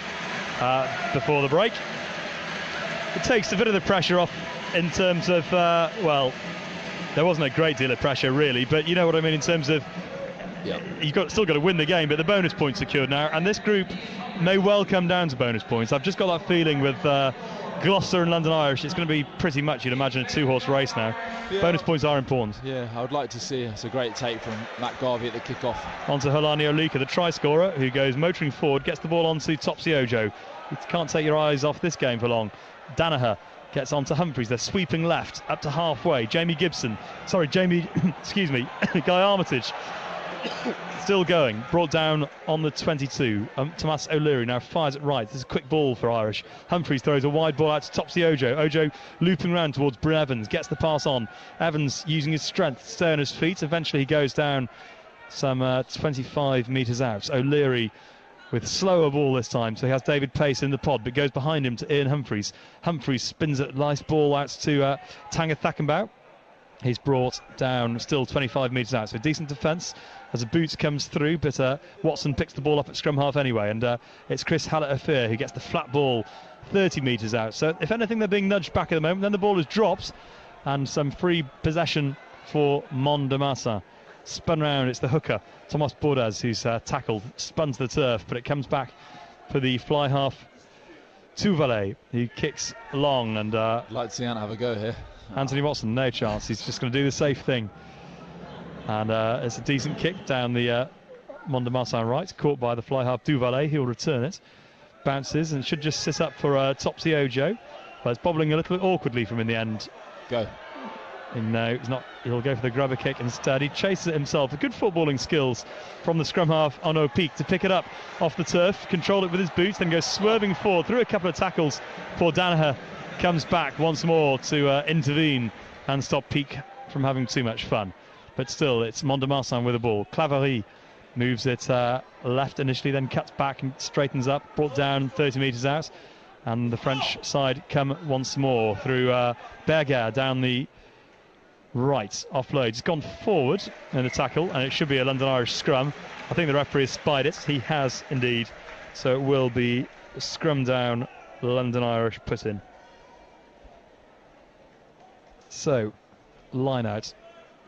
before the break. It takes a bit of the pressure off in terms of, well, there wasn't a great deal of pressure really, but you know what I mean in terms of you've still got to win the game, but the bonus points secured now, and this group may well come down to bonus points. I've just got that feeling with Gloucester and London Irish, it's going to be pretty much, you'd imagine, a 2-horse race now. Yeah. Bonus points are important. Yeah, I would like to see. It's a great take from Matt Garvey at the kick-off. Onto Halani Aulika, the try scorer, who goes motoring forward, gets the ball onto Topsy Ojo. You can't take your eyes off this game for long. Danaher gets onto Humphreys, they're sweeping left up to halfway. Guy Armitage still going, brought down on the 22. Thomas O'Leary now fires it right. This is a quick ball for Irish. Humphreys throws a wide ball out to Topsy Ojo. Ojo looping around towards Bryn Evans, gets the pass on. Evans using his strength to stay on his feet. Eventually he goes down some 25 metres out. O'Leary with slower ball this time, so he has David Pace in the pod, but goes behind him to Ian Humphreys. Humphreys spins a nice ball out to Tagicakibau. He's brought down still 25 metres out, so decent defence as a boot comes through, but Watson picks the ball up at scrum half anyway, and it's Chris Hallett-Affair who gets the flat ball 30 metres out. So if anything, they're being nudged back at the moment. Then the ball is dropped, and some free possession for Mont de Marsan. Spun round, it's the hooker, Thomas Bourdaz, who's tackled, spun to the turf, but it comes back for the fly half Touvalet, who kicks long, and I'd like to see Anna have a go here. Anthony Watson, no chance. He's just going to do the safe thing. And it's a decent kick down the Mont de Marsan right, caught by the fly half Touvalet. He'll return it. Bounces and should just sit up for Topsy Ojo. But it's bobbling a little bit awkwardly from in the end. Go. And no, it's not. He'll go for the grubber kick instead. He chases it himself. Good footballing skills from the scrum half on O'Peak to pick it up off the turf, control it with his boots, then goes swerving forward through a couple of tackles. Poor Danaher comes back once more to intervene and stop Peak from having too much fun. But still, it's Mont de Marsan with the ball. Claverie Moves it left initially, then cuts back and straightens up, brought down 30 metres out. And the French side come once more through Berger down the right. Offload. He's gone forward in the tackle, and it should be a London Irish scrum. I think the referee has spied it. He has indeed. So it will be scrum down, London Irish put in. So, line out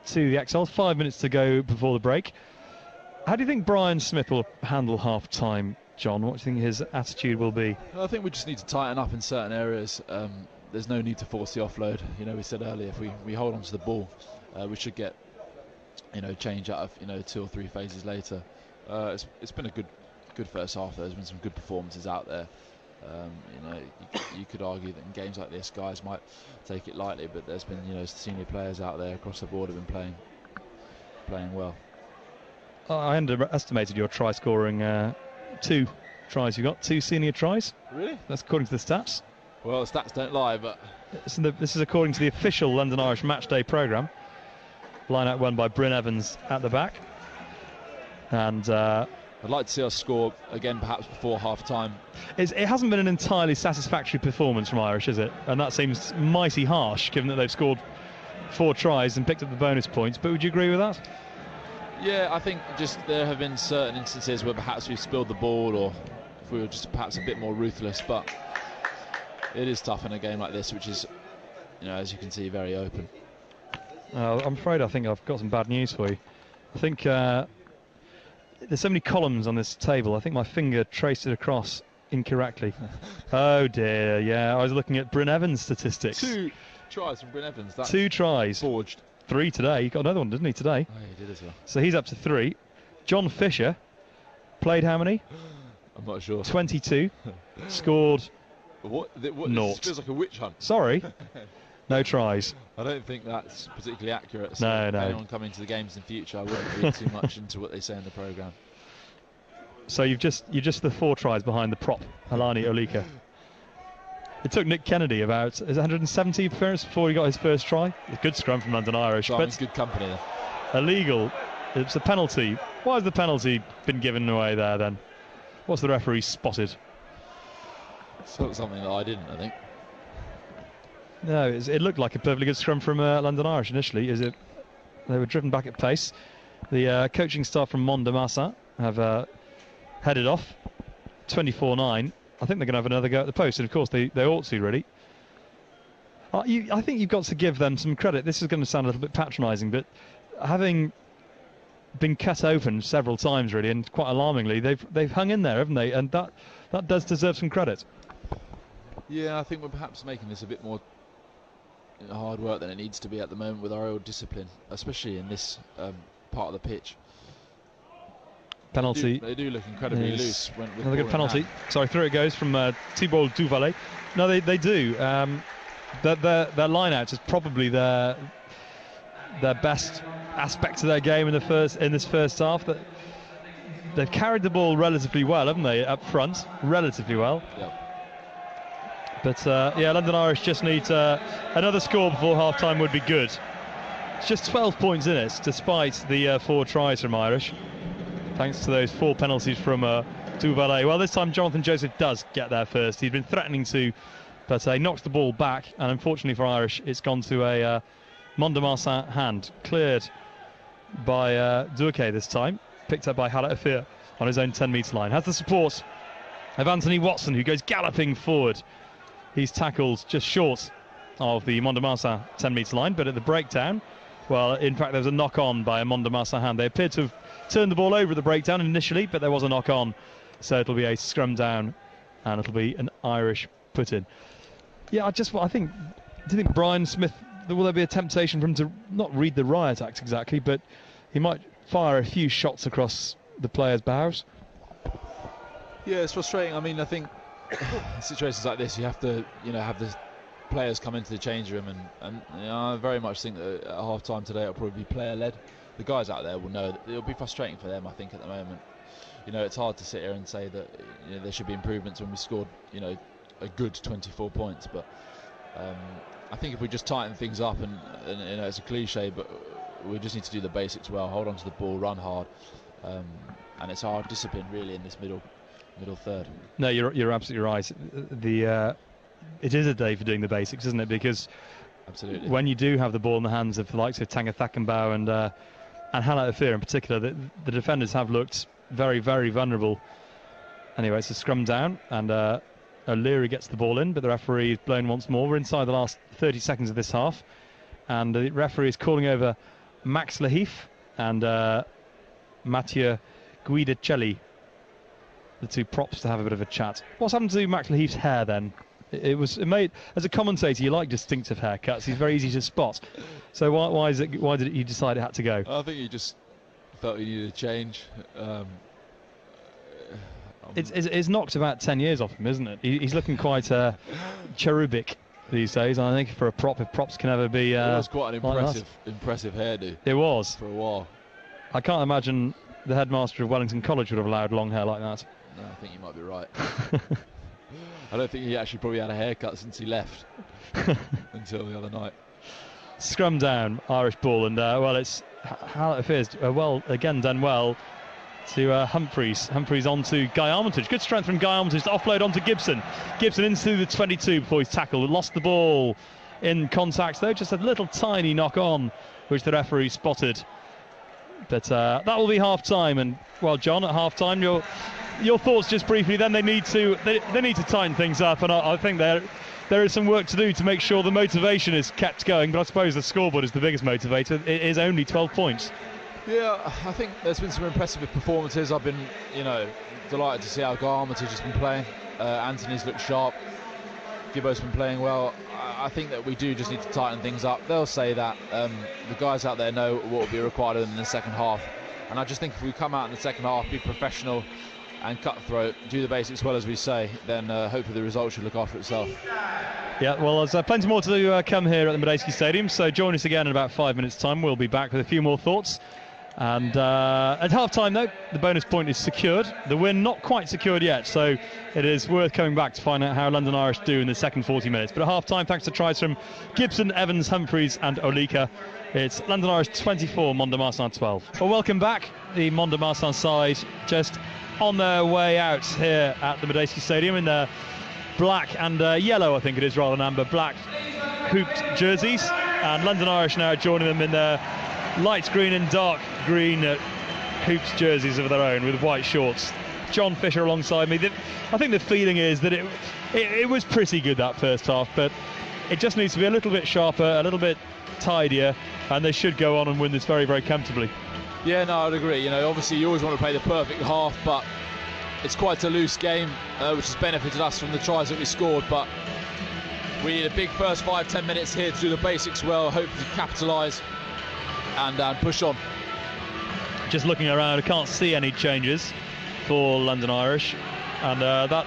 to the Exiles. 5 minutes to go before the break. How do you think Brian Smith will handle half-time, John? What do you think his attitude will be? I think we just need to tighten up in certain areas. There's no need to force the offload. You know, we said earlier, if we hold on to the ball, we should get, change out of, 2 or 3 phases later. It's been a good first half. There's been some good performances out there. You could argue that in games like this, guys might take it lightly, but there's been, senior players out there across the board have been playing well. I underestimated your try scoring. 2 tries you got, 2 senior tries. Really? That's according to the stats. Well, the stats don't lie, but this is according to the official London Irish matchday programme. Line out won by Bryn Evans at the back. And I'd like to see us score again, perhaps before half-time. It hasn't been an entirely satisfactory performance from Irish, is it? And that seems mighty harsh, given that they've scored 4 tries and picked up the bonus points. But would you agree with that? Yeah, I think just there have been certain instances where perhaps we've spilled the ball, or if we were just perhaps a bit more ruthless. But it is tough in a game like this, which is, as you can see, very open. I'm afraid I think I've got some bad news for you. I think there's so many columns on this table. I think my finger traced it across incorrectly. Oh dear, yeah. I was looking at Bryn Evans' statistics. 2 tries from Bryn Evans. That's 2 tries. Forged. 3 today. He got another one, didn't he, today? Oh, he did as well. So he's up to 3. John Fisher played how many? I'm not sure. 22. Scored what? naught. This feels like a witch hunt. Sorry. No tries. I don't think that's particularly accurate. So no. Anyone coming to the games in future, I wouldn't read too much into what they say in the programme. So you're just the 4 tries behind the prop, Halani Aulika. It took Nick Kennedy about 170 appearances before he got his first try. A good scrum from London Irish, so but good company there. Illegal. It's a penalty. Why has the penalty been given away there then? What's the referee spotted? Something that I didn't, I think. No, it looked like a perfectly good scrum from London Irish initially. They were driven back at pace. The coaching staff from Mont de Marsan have headed off 24-9. I think they're going to have another go at the post, and of course they ought to, really. I think you've got to give them some credit. This is going to sound a little bit patronising, but having been cut open several times, really, and quite alarmingly, they've hung in there, haven't they? And that does deserve some credit. Yeah, I think we're perhaps making this a bit more hard work than it needs to be at the moment with our old discipline, especially in this part of the pitch. Penalty. They do look incredibly loose. Another good penalty. Sorry, through it goes from Thibault Duvalet. No, they do. Their line-out is probably their best aspect of their game in this first half. That they've carried the ball relatively well, haven't they? Up front, relatively well. Yep. But London Irish just need another score before half-time would be good. It's just 12 points in it, despite the 4 tries from Irish. Thanks to those 4 penalties from Duvalet. Well, this time Jonathan Joseph does get there first. He'd been threatening to, but he knocks the ball back, and unfortunately for Irish, it's gone to a Mont de Marsan hand. Cleared by Duque this time. Picked up by Halani on his own 10-metre line. Has the support of Anthony Watson, who goes galloping forward. He's tackled just short of the Mont de Marsan 10-metre line, but at the breakdown, well, in fact, there was a knock-on by a Mont de Marsan hand. They appeared to have turned the ball over at the breakdown initially, but there was a knock-on. So it'll be a scrum down, and it'll be an Irish put-in. Yeah, do you think Brian Smith, will there be a temptation for him to not read the riot act exactly, but he might fire a few shots across the players' bows? Yeah, it's frustrating. I mean, I think in situations like this, you have to, have the players come into the change room, and I very much think that at half-time today it'll probably be player-led. The guys out there will know that it'll be frustrating for them, I think, at the moment. It's hard to sit here and say that there should be improvements when we scored, a good 24 points. But I think if we just tighten things up, and it's a cliche, but we just need to do the basics well, hold on to the ball, run hard, and it's our discipline really in this middle third. No, you're absolutely right. It is a day for doing the basics, isn't it? Because absolutely, when you do have the ball in the hands of the likes of Tagicakibau and Halani Aulika in particular, the defenders have looked very, very vulnerable. Anyway, it's a scrum down, and O'Leary gets the ball in, but the referee is blown once more. We're inside the last 30 seconds of this half, and the referee is calling over Max Lahif and Mathieu Giudicelli, the two props, to have a bit of a chat. What's happened to Max Lahif's hair then? It made, as a commentator, you like distinctive haircuts. He's very easy to spot. So why did you decide it had to go? I think he just felt he needed a change. It's knocked about 10 years off him, isn't it? He's looking quite cherubic these days. And I think for a prop, if props can ever be, it was quite an impressive hairdo. It was for a while. I can't imagine the headmaster of Wellington College would have allowed long hair like that. No, I think you might be right. I don't think he actually probably had a haircut since he left until the other night. Scrum down, Irish ball, and well, it's how it appears. Well, again done well to Humphreys. Humphreys onto Guy Armitage. Good strength from Guy Armitage to offload onto Gibson. Gibson into the 22 before he's tackled. Lost the ball in contact though, just a little tiny knock on, which the referee spotted. But that will be half time, and well, John, at half time, your thoughts just briefly. Then they need to tighten things up, and I think there is some work to do to make sure the motivation is kept going. But I suppose the scoreboard is the biggest motivator. It is only 12 points. Yeah, I think there's been some impressive performances. I've been, delighted to see how Guy Armitage has been playing. Anthony's looked sharp. Gibbo's been playing well. I think that we do just need to tighten things up. They'll say that. The guys out there know what will be required of them in the second half. And I just think if we come out in the second half, be professional and cutthroat, do the basics well as we say, then hopefully the result should look after itself. Yeah, well, there's plenty more to come here at the Moates Stadium, so join us again in about 5 minutes' time. We'll be back with a few more thoughts. And at half-time, though, the bonus point is secured. The win not quite secured yet, so it is worth coming back to find out how London Irish do in the second 40 minutes. But at half-time, thanks to tries from Gibson, Evans, Humphreys and Aulika, it's London Irish 24, Mont de Marsan 12. Well, welcome back. The Mont de Marsan side just on their way out here at the Moates Stadium in their black and yellow, I think it is, rather than amber, black hooped jerseys. And London Irish now joining them in their light green and dark green hoops jerseys of their own with white shorts. John Fisher alongside me. I think the feeling is that it was pretty good that first half, but it just needs to be a little bit sharper, a little bit tidier, and they should go on and win this very, very comfortably. Yeah, no, I'd agree. Obviously you always want to play the perfect half, but it's quite a loose game, which has benefited us from the tries that we scored, but we need a big first 5-10 minutes here to do the basics well, hopefully capitalise and push on. Just looking around, I can't see any changes for London Irish, and that,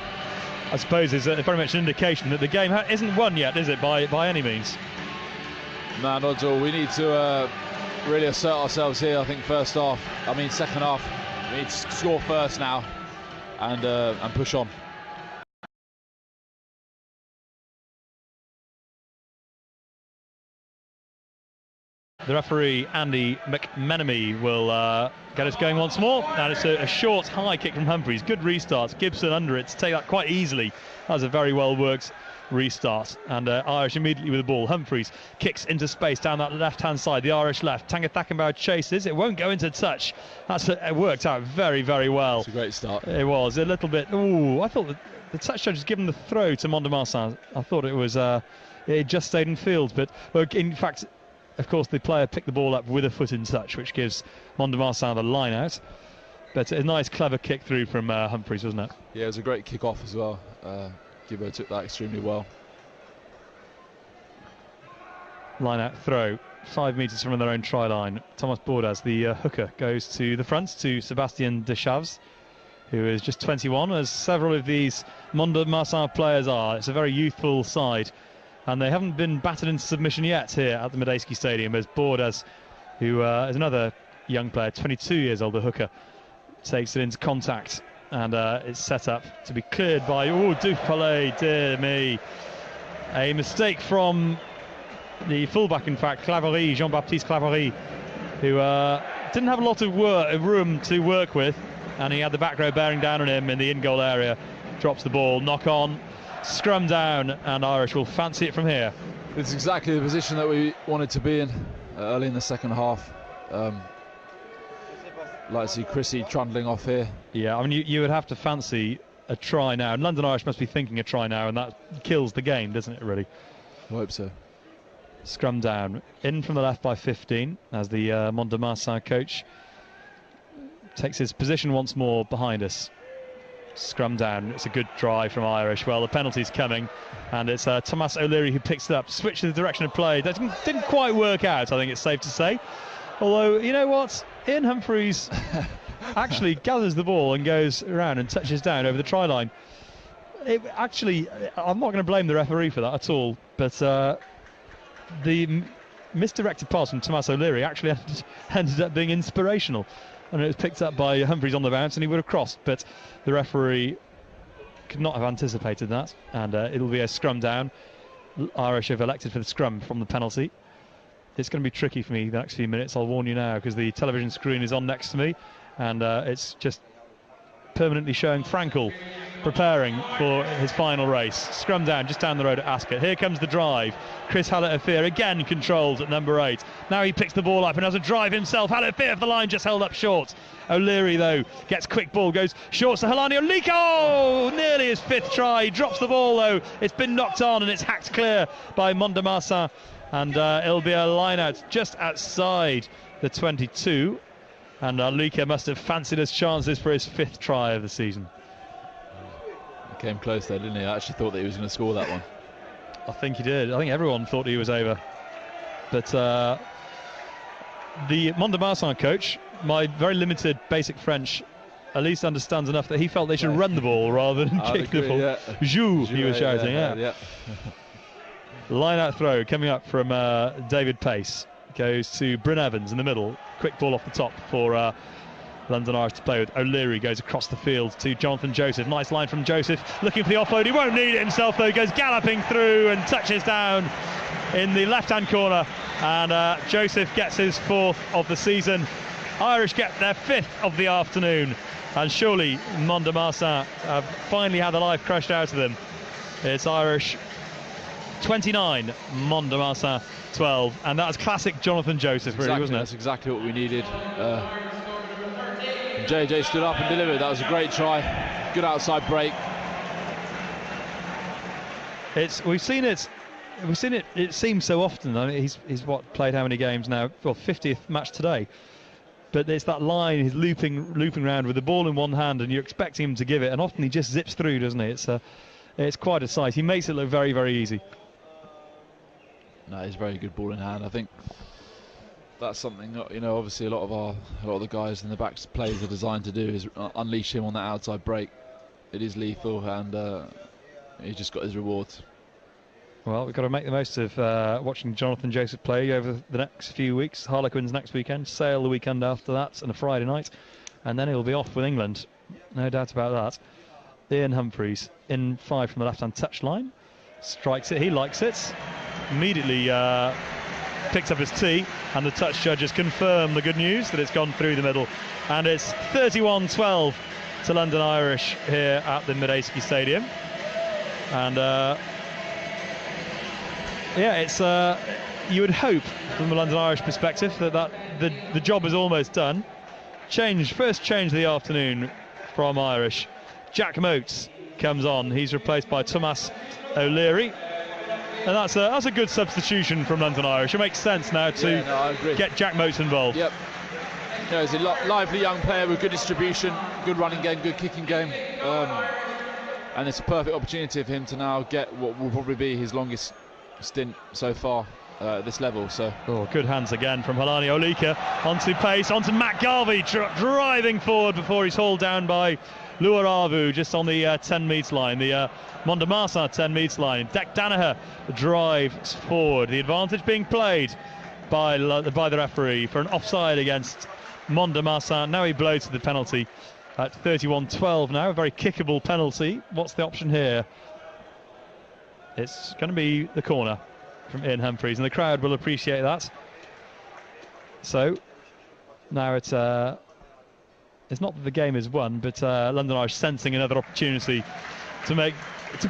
I suppose, is very much an indication that the game isn't won yet, is it, by any means? No, not at all. We need to really assert ourselves here. I think second half, we need to score first now and push on. The referee, Andy McMenemy, will get us going once more. And it's a short, high kick from Humphreys. Good restart. Gibson under it to take that quite easily. That was a very well-worked restart. And Irish immediately with the ball. Humphreys kicks into space down that left-hand side. The Irish left. Tagicakibau chases. It won't go into touch. It worked out very, very well. It's a great start. It was. A little bit... Ooh, I thought the touch judge was given the throw to Mont de Marsan. I thought it was... it just stayed in field. But in fact... Of course, the player picked the ball up with a foot in touch, which gives Mont de Marsan the line out. But a nice, clever kick through from Humphreys, wasn't it? Yeah, it was a great kick off as well. Gibbo took that extremely well. Line out throw, 5 metres from their own try line. Thomas Bordas, the hooker, goes to the front to Sébastien Deschamps, who is just 21, as several of these Mont de Marsan players are. It's a very youthful side. And they haven't been battered into submission yet here at the Moates Stadium, as Bordas, who is another young player, 22 years old, the hooker, takes it into contact. And it's set up to be cleared by, Dupalais, dear me. A mistake from the fullback, in fact, Claverie, Jean-Baptiste Claverie, who didn't have a lot of room to work with, and he had the back row bearing down on him in the in-goal area. Drops the ball, knock on, scrum down, and Irish will fancy it from here. It's exactly the position that we wanted to be in early in the second half. Like to see Chrissy trundling off here. Yeah, I mean, you would have to fancy a try now, and London Irish must be thinking a try now, and that kills the game, doesn't it, really? I hope so. Scrum down, in from the left by 15, as the Mont de Marsan coach takes his position once more behind us. Scrum down, it's a good try from Irish. Well, the penalty's coming, and it's Tomas O'Leary who picks it up, switches the direction of play. That didn't quite work out, I think it's safe to say. Although, you know what? Ian Humphreys actually gathers the ball and goes around and touches down over the try line. Actually, I'm not going to blame the referee for that at all, but the misdirected pass from Tomas O'Leary actually ended up being inspirational. And it was picked up by Humphreys on the bounce, and he would have crossed, but the referee could not have anticipated that, and it'll be a scrum down. Irish have elected for the scrum from the penalty. It's going to be tricky for me the next few minutes, I'll warn you now, because the television screen is on next to me, and it's just permanently showing Frankel preparing for his final race. Scrum down, just down the road at Ascot. Here comes the drive. Chris Hallett-Afear again controls at number 8. Now he picks the ball up and has a drive himself. Hallett-Afear for the line, just held up short. O'Leary, though, gets quick ball, goes short to Halani Aulika. Oh, nearly his 5th try. He drops the ball, though. It's been knocked on and it's hacked clear by Mont de Marsan. And it'll be a line out just outside the 22. And Aulika must have fancied his chances for his 5th try of the season. He came close there, didn't he? I actually thought that he was going to score that one. I think he did. I think everyone thought he was over. But the Mont de Marsan coach, my very limited basic French, at least understands enough that he felt they should run the ball rather than kick the ball. Yeah. Jou, he was shouting, yeah. Line out throw coming up from David Pace. Goes to Bryn Evans in the middle. Quick ball off the top for London Irish to play with. O'Leary goes across the field to Jonathan Joseph. Nice line from Joseph, looking for the offload. He won't need it himself, though. He goes galloping through and touches down in the left-hand corner. And Joseph gets his 4th of the season. Irish get their 5th of the afternoon. And surely Mont de Marsan have finally had the life crushed out of them. It's Irish 29, Mont de Marsan 12, and that was classic Jonathan Joseph, really, wasn't it? That's exactly what we needed. JJ stood up and delivered. That was a great try. Good outside break. We've seen it. It seems so often. I mean, he's played how many games now? Well, 50th match today. But it's that line. He's looping around with the ball in one hand, and you're expecting him to give it, and often he just zips through, doesn't he? It's quite a sight. He makes it look very, very easy. No, he's a very good ball in hand. I think that's something that, you know, obviously a lot of the guys in the back plays are designed to do is unleash him on that outside break. It is lethal, and he just got his rewards. Well, we've got to make the most of watching Jonathan Joseph play over the next few weeks. Harlequins next weekend, Sale the weekend after that, and a Friday night, and then he'll be off with England, no doubt about that. Ian Humphreys in 5 from the left-hand touch line, strikes it. He likes it. Immediately picks up his tee, and the touch judges confirm the good news that it's gone through the middle, and it's 31-12 to London Irish here at the Moates Stadium. And yeah, it's you would hope from the London Irish perspective that the job is almost done. First change of the afternoon from Irish. Jack Moates comes on. He's replaced by Tomas O'Leary. And that's a good substitution from London Irish. It makes sense now to get Jack Moates involved. Yep. Yeah, he's a lively young player with good distribution, good running game, good kicking game. And it's a perfect opportunity for him to now get what will probably be his longest stint so far at this level. So good hands again from Halani Aulika. Onto Pace, onto Matt Garvey, driving forward before he's hauled down by Luaravu just on the 10 metre line, the Mont de Marsan 10 metre line. Dec Danaher drives forward. The advantage being played by the referee for an offside against Mont de Marsan. Now he blows to the penalty at 31-12 now. A very kickable penalty. What's the option here? It's going to be the corner from Ian Humphreys, and the crowd will appreciate that. So Now it's not that the game is won, but London Irish sensing another opportunity to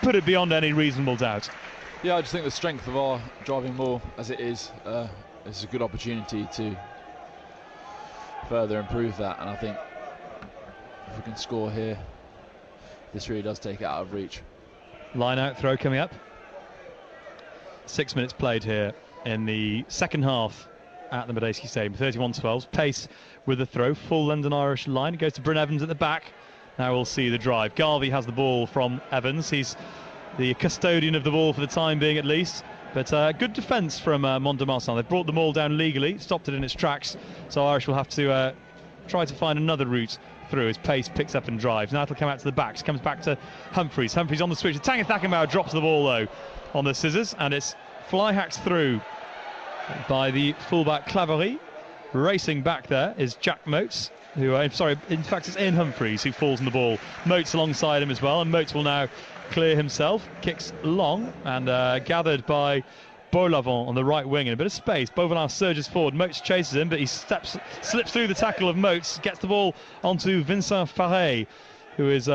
put it beyond any reasonable doubt. Yeah, I just think the strength of our driving maul as it is a good opportunity to further improve that, and I think if we can score here, this really does take it out of reach. Line out throw coming up. 6 minutes played here in the second half at the Moates Stadium. 31-12. Pace with the throw. Full London Irish line. It goes to Bryn Evans at the back. Now we'll see the drive. Garvey has the ball from Evans. He's the custodian of the ball for the time being, at least. But good defence from Mont de Marsan. They've brought the ball down legally, stopped it in its tracks. So Irish will have to try to find another route through as Pace picks up and drives. Now it'll come out to the backs. Comes back to Humphreys. Humphreys on the switch. Tagicakibau drops the ball, though, on the scissors. And it's fly hacked through by the fullback Claverie. Racing back there is Jack Moates, who, in fact it's Ian Humphreys who falls on the ball. Moates alongside him as well, and Moates will now clear himself. Kicks long and gathered by Beaulavant on the right wing in a bit of space. Beauvalin surges forward. Moates chases him, but he slips through the tackle of Moates, gets the ball onto Vincent Farret, who is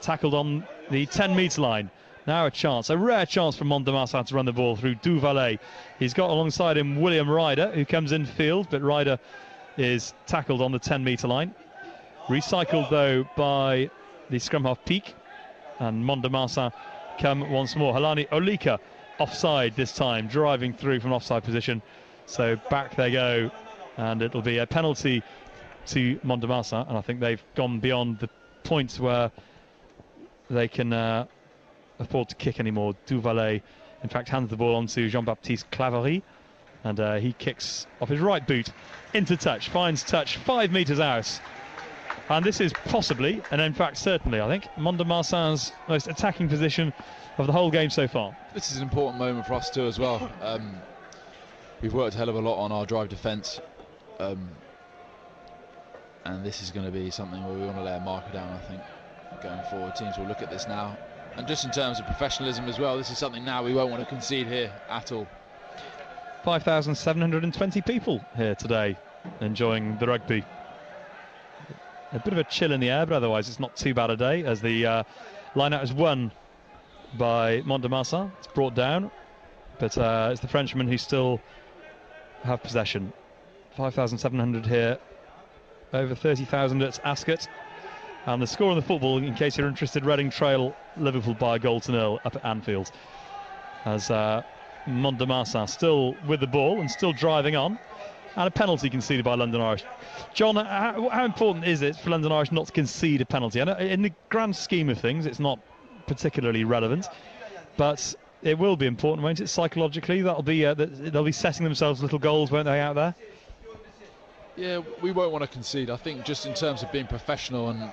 tackled on the 10-metre line. Now a rare chance for Mont de Marsan to run the ball through Duvalet. He's got alongside him William Ryder, who comes in field, but Ryder is tackled on the 10-metre line. Recycled, though, by the scrum half Peak, and Mont de Marsan come once more. Halani Aulika offside this time, driving through from offside position. So back they go, and it'll be a penalty to Mont de Marsan, and I think they've gone beyond the points where they can afford to kick anymore. Duvalet, in fact, hands the ball on to Jean-Baptiste Claverie, and he kicks off his right boot into touch, finds touch 5 metres out. And this is possibly, and in fact certainly, I think, Mont de Marsan's most attacking position of the whole game so far. This is an important moment for us too as well. We've worked a hell of a lot on our drive defence, and this is going to be something where we want to lay a marker down, I think, going forward. Teams will look at this now, and just in terms of professionalism as well, this is something now we won't want to concede here at all. 5,720 people here today enjoying the rugby. A bit of a chill in the air, but otherwise it's not too bad a day, as the line-out is won by Mont de Marsan. It's brought down, but it's the Frenchmen who still have possession. 5,700 here, over 30,000 at Ascot. And the score in the football, in case you're interested, Reading trail Liverpool by a goal to nil up at Anfield, as Mont de Marsan still with the ball and still driving on, and a penalty conceded by London Irish. John, how important is it for London Irish not to concede a penalty? I know in the grand scheme of things it's not particularly relevant, but it will be important, won't it, psychologically? That'll be they'll be setting themselves little goals, won't they, out there? Yeah, we won't want to concede. I think just in terms of being professional and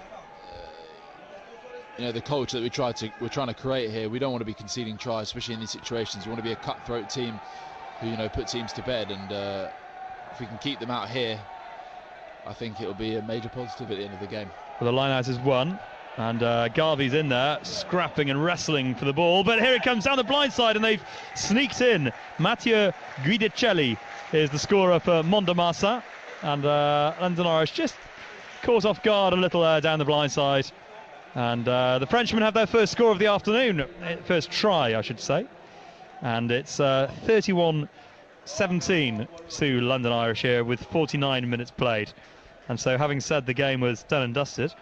the culture that we're trying to create here, we don't want to be conceding tries, especially in these situations. We want to be a cutthroat team who put teams to bed, and if we can keep them out here, I think it'll be a major positive at the end of the game. Well, the line-out is won, and Garvey's in there scrapping and wrestling for the ball, but here it comes down the blind side, and they've sneaked in. Mathieu Giudicelli is the scorer for Mont de Marsan, and London Irish just caught off guard a little down the blind side, and the Frenchmen have their first score of the afternoon, first try I should say, and it's 31-17 to London Irish here with 49 minutes played. And so, having said the game was done and dusted,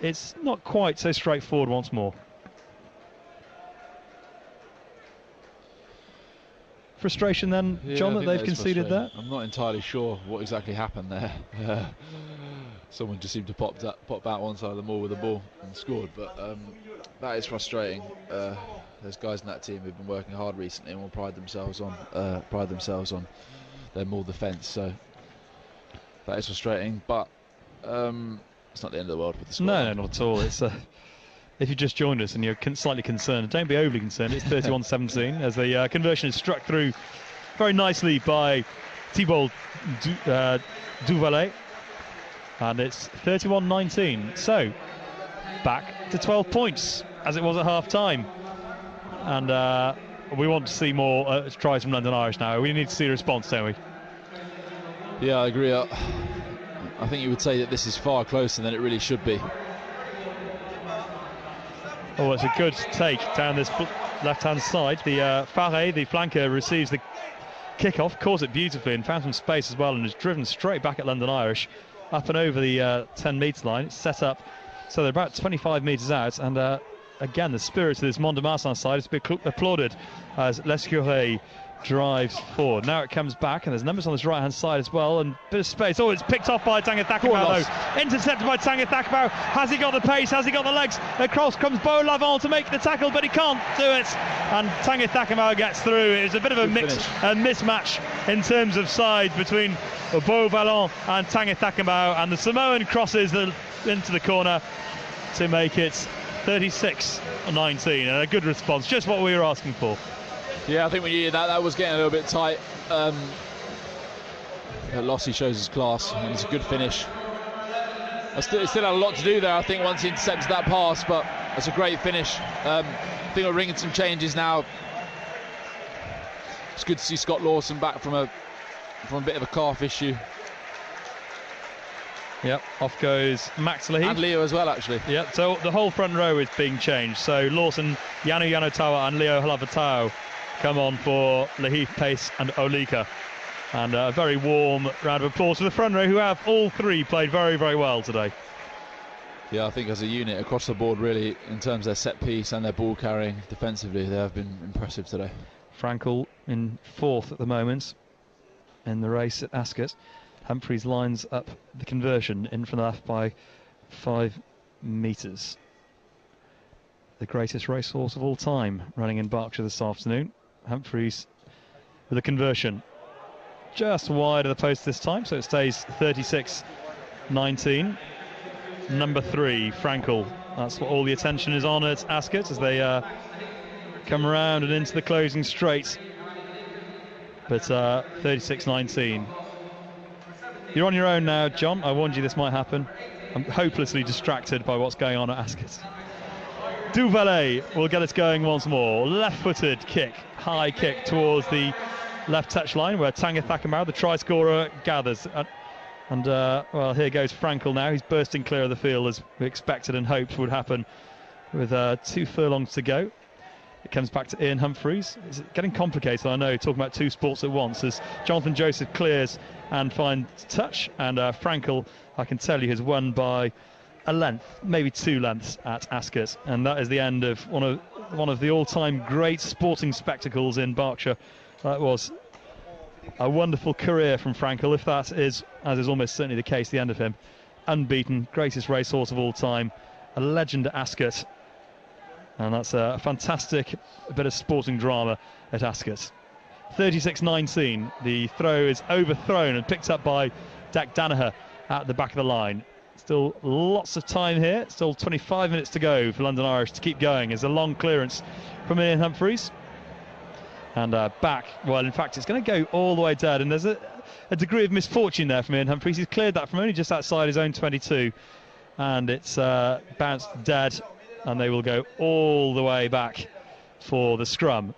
it's not quite so straightforward once more. Frustration then, John, that they've conceded there? I'm not entirely sure what exactly happened there. Someone just seemed to pop out one side of the maul with the ball and scored, but that is frustrating. There's guys in that team who've been working hard recently and will pride themselves on their maul defence. So that is frustrating, but it's not the end of the world with the score. No, not at all. It's if you just joined us and you're slightly concerned, don't be overly concerned. It's 31-17 as the conversion is struck through very nicely by Thibault Duvalet, and it's 31-19. So back to 12 points as it was at half-time, and we want to see more tries from London Irish now. We need to see a response, don't we? Yeah, I agree. I think you would say that this is far closer than it really should be. Oh, it's a good take down this left-hand side. The Faré, the flanker, receives the kick-off, calls it beautifully and found some space as well, and is driven straight back at London Irish, up and over the 10-metre line. It's set up so they're about 25 metres out, and again, the spirit of this Mont de Marsan side is to be applauded as Lescure drives forward. Now it comes back, and there's numbers on this right-hand side as well, and a bit of space. Oh, it's picked off by Tagicakibau, though. Intercepted by Tagicakibau. Has he got the pace? Has he got the legs? Across comes Beau Lavant to make the tackle, but he can't do it. And Tagicakibau gets through. It was a bit of a mismatch in terms of size between Beau Lavant and Tagicakibau, and the Samoan crosses into the corner to make it 36-19, and a good response, just what we were asking for. Yeah, I think we needed that. That was getting a little bit tight. Lossie shows his class, and it's a good finish. Still had a lot to do there, I think, once he intercepted that pass, but it's a great finish. I think we're ringing some changes now. It's good to see Scott Lawson back from a bit of a calf issue. Yep, off goes Max Leahy. And Leo as well, actually. Yep, so the whole front row is being changed. So Lawson, Yanu Yanotawa and Leo Halavatau come on for Leahy, Pace and Aulika. And a very warm round of applause for the front row, who have all three played very, very well today. Yeah, I think as a unit across the board, really, in terms of their set piece and their ball carrying defensively, they have been impressive today. Frankel in fourth at the moment in the race at Ascot. Humphreys lines up the conversion in from the left by 5 metres. The greatest racehorse of all time running in Berkshire this afternoon. Humphreys with a conversion just wide of the post this time, so it stays 36-19. Number 3, Frankel. That's what all the attention is on at Ascot as they come around and into the closing straight. But 36-19. You're on your own now, John. I warned you this might happen. I'm hopelessly distracted by what's going on at Ascot. Duvalet will get us going once more. Left-footed kick, high kick towards the left touch line where Tagicakibau, the try scorer, gathers. Well, here goes Frankel now. He's bursting clear of the field as we expected and hoped would happen with 2 furlongs to go. It comes back to Ian Humphreys. It's getting complicated, I know, talking about 2 sports at once, as Jonathan Joseph clears and finds touch, and Frankel, I can tell you, has won by a length, maybe 2 lengths at Ascot, and that is the end of one of the all-time great sporting spectacles in Berkshire. That was a wonderful career from Frankel, if that is, as is almost certainly the case, the end of him. Unbeaten, greatest racehorse of all time, a legend at Ascot, and that's a fantastic bit of sporting drama at Ascot. 36-19, the throw is overthrown and picked up by Dak Danaher at the back of the line. Still lots of time here, still 25 minutes to go for London Irish to keep going. There's a long clearance from Ian Humphreys. And back, well, in fact, it's going to go all the way dead, and there's a degree of misfortune there from Ian Humphreys. He's cleared that from only just outside his own 22, and it's bounced dead, and they will go all the way back for the scrum.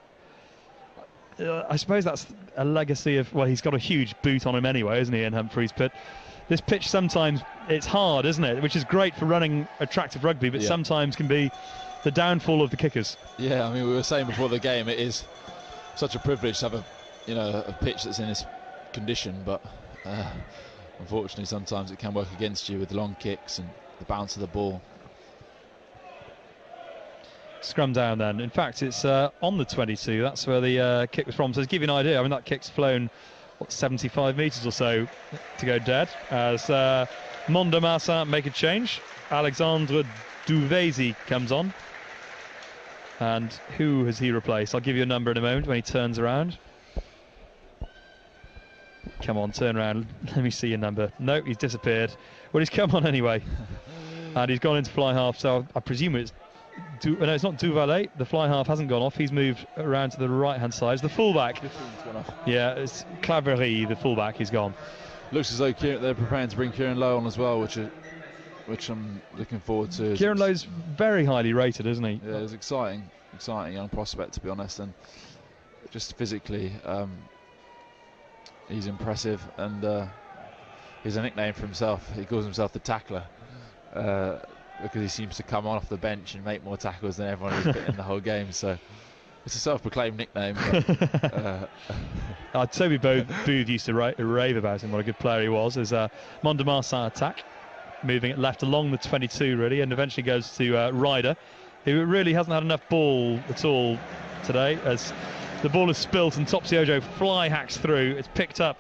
I suppose that's a legacy of, well, he's got a huge boot on him anyway, isn't he, Ian Humphreys? But this pitch sometimes, it's hard, isn't it? Which is great for running attractive rugby, but sometimes can be the downfall of the kickers. Yeah, I mean, we were saying before the game, it is such a privilege to have a pitch that's in this condition, but unfortunately sometimes it can work against you with long kicks and the bounce of the ball. Scrum down then. In fact, it's on the 22. That's where the kick was from. So to give you an idea, I mean, that kick's flown, what, 75 metres or so to go dead. As Mont de Marsan make a change. Alexandre Duvesi comes on. And who has he replaced? I'll give you a number in a moment when he turns around. Come on, turn around. Let me see your number. No, he's disappeared. Well, he's come on anyway. And he's gone into fly half, so I presume it's... no, it's not Duvalet. The fly half hasn't gone off. He's moved around to the right-hand side. It's the fullback. Yeah, it's Claverie, the fullback. He's gone. Looks as though they're preparing to bring Kieran Lowe on as well, which I'm looking forward to. Kieran Lowe's very highly rated, isn't he? Yeah, it's exciting young prospect, to be honest, and just physically he's impressive, and he's a nickname for himself. He calls himself the tackler because he seems to come on off the bench and make more tackles than everyone who's been in the whole game. So it's a self-proclaimed nickname. Toby Booth used to rave about him, what a good player he was. As Mont de Marsan attack, moving it left along the 22 really, and eventually goes to Ryder, who really hasn't had enough ball at all today, as the ball is spilt and Topsy Ojo fly hacks through. It's picked up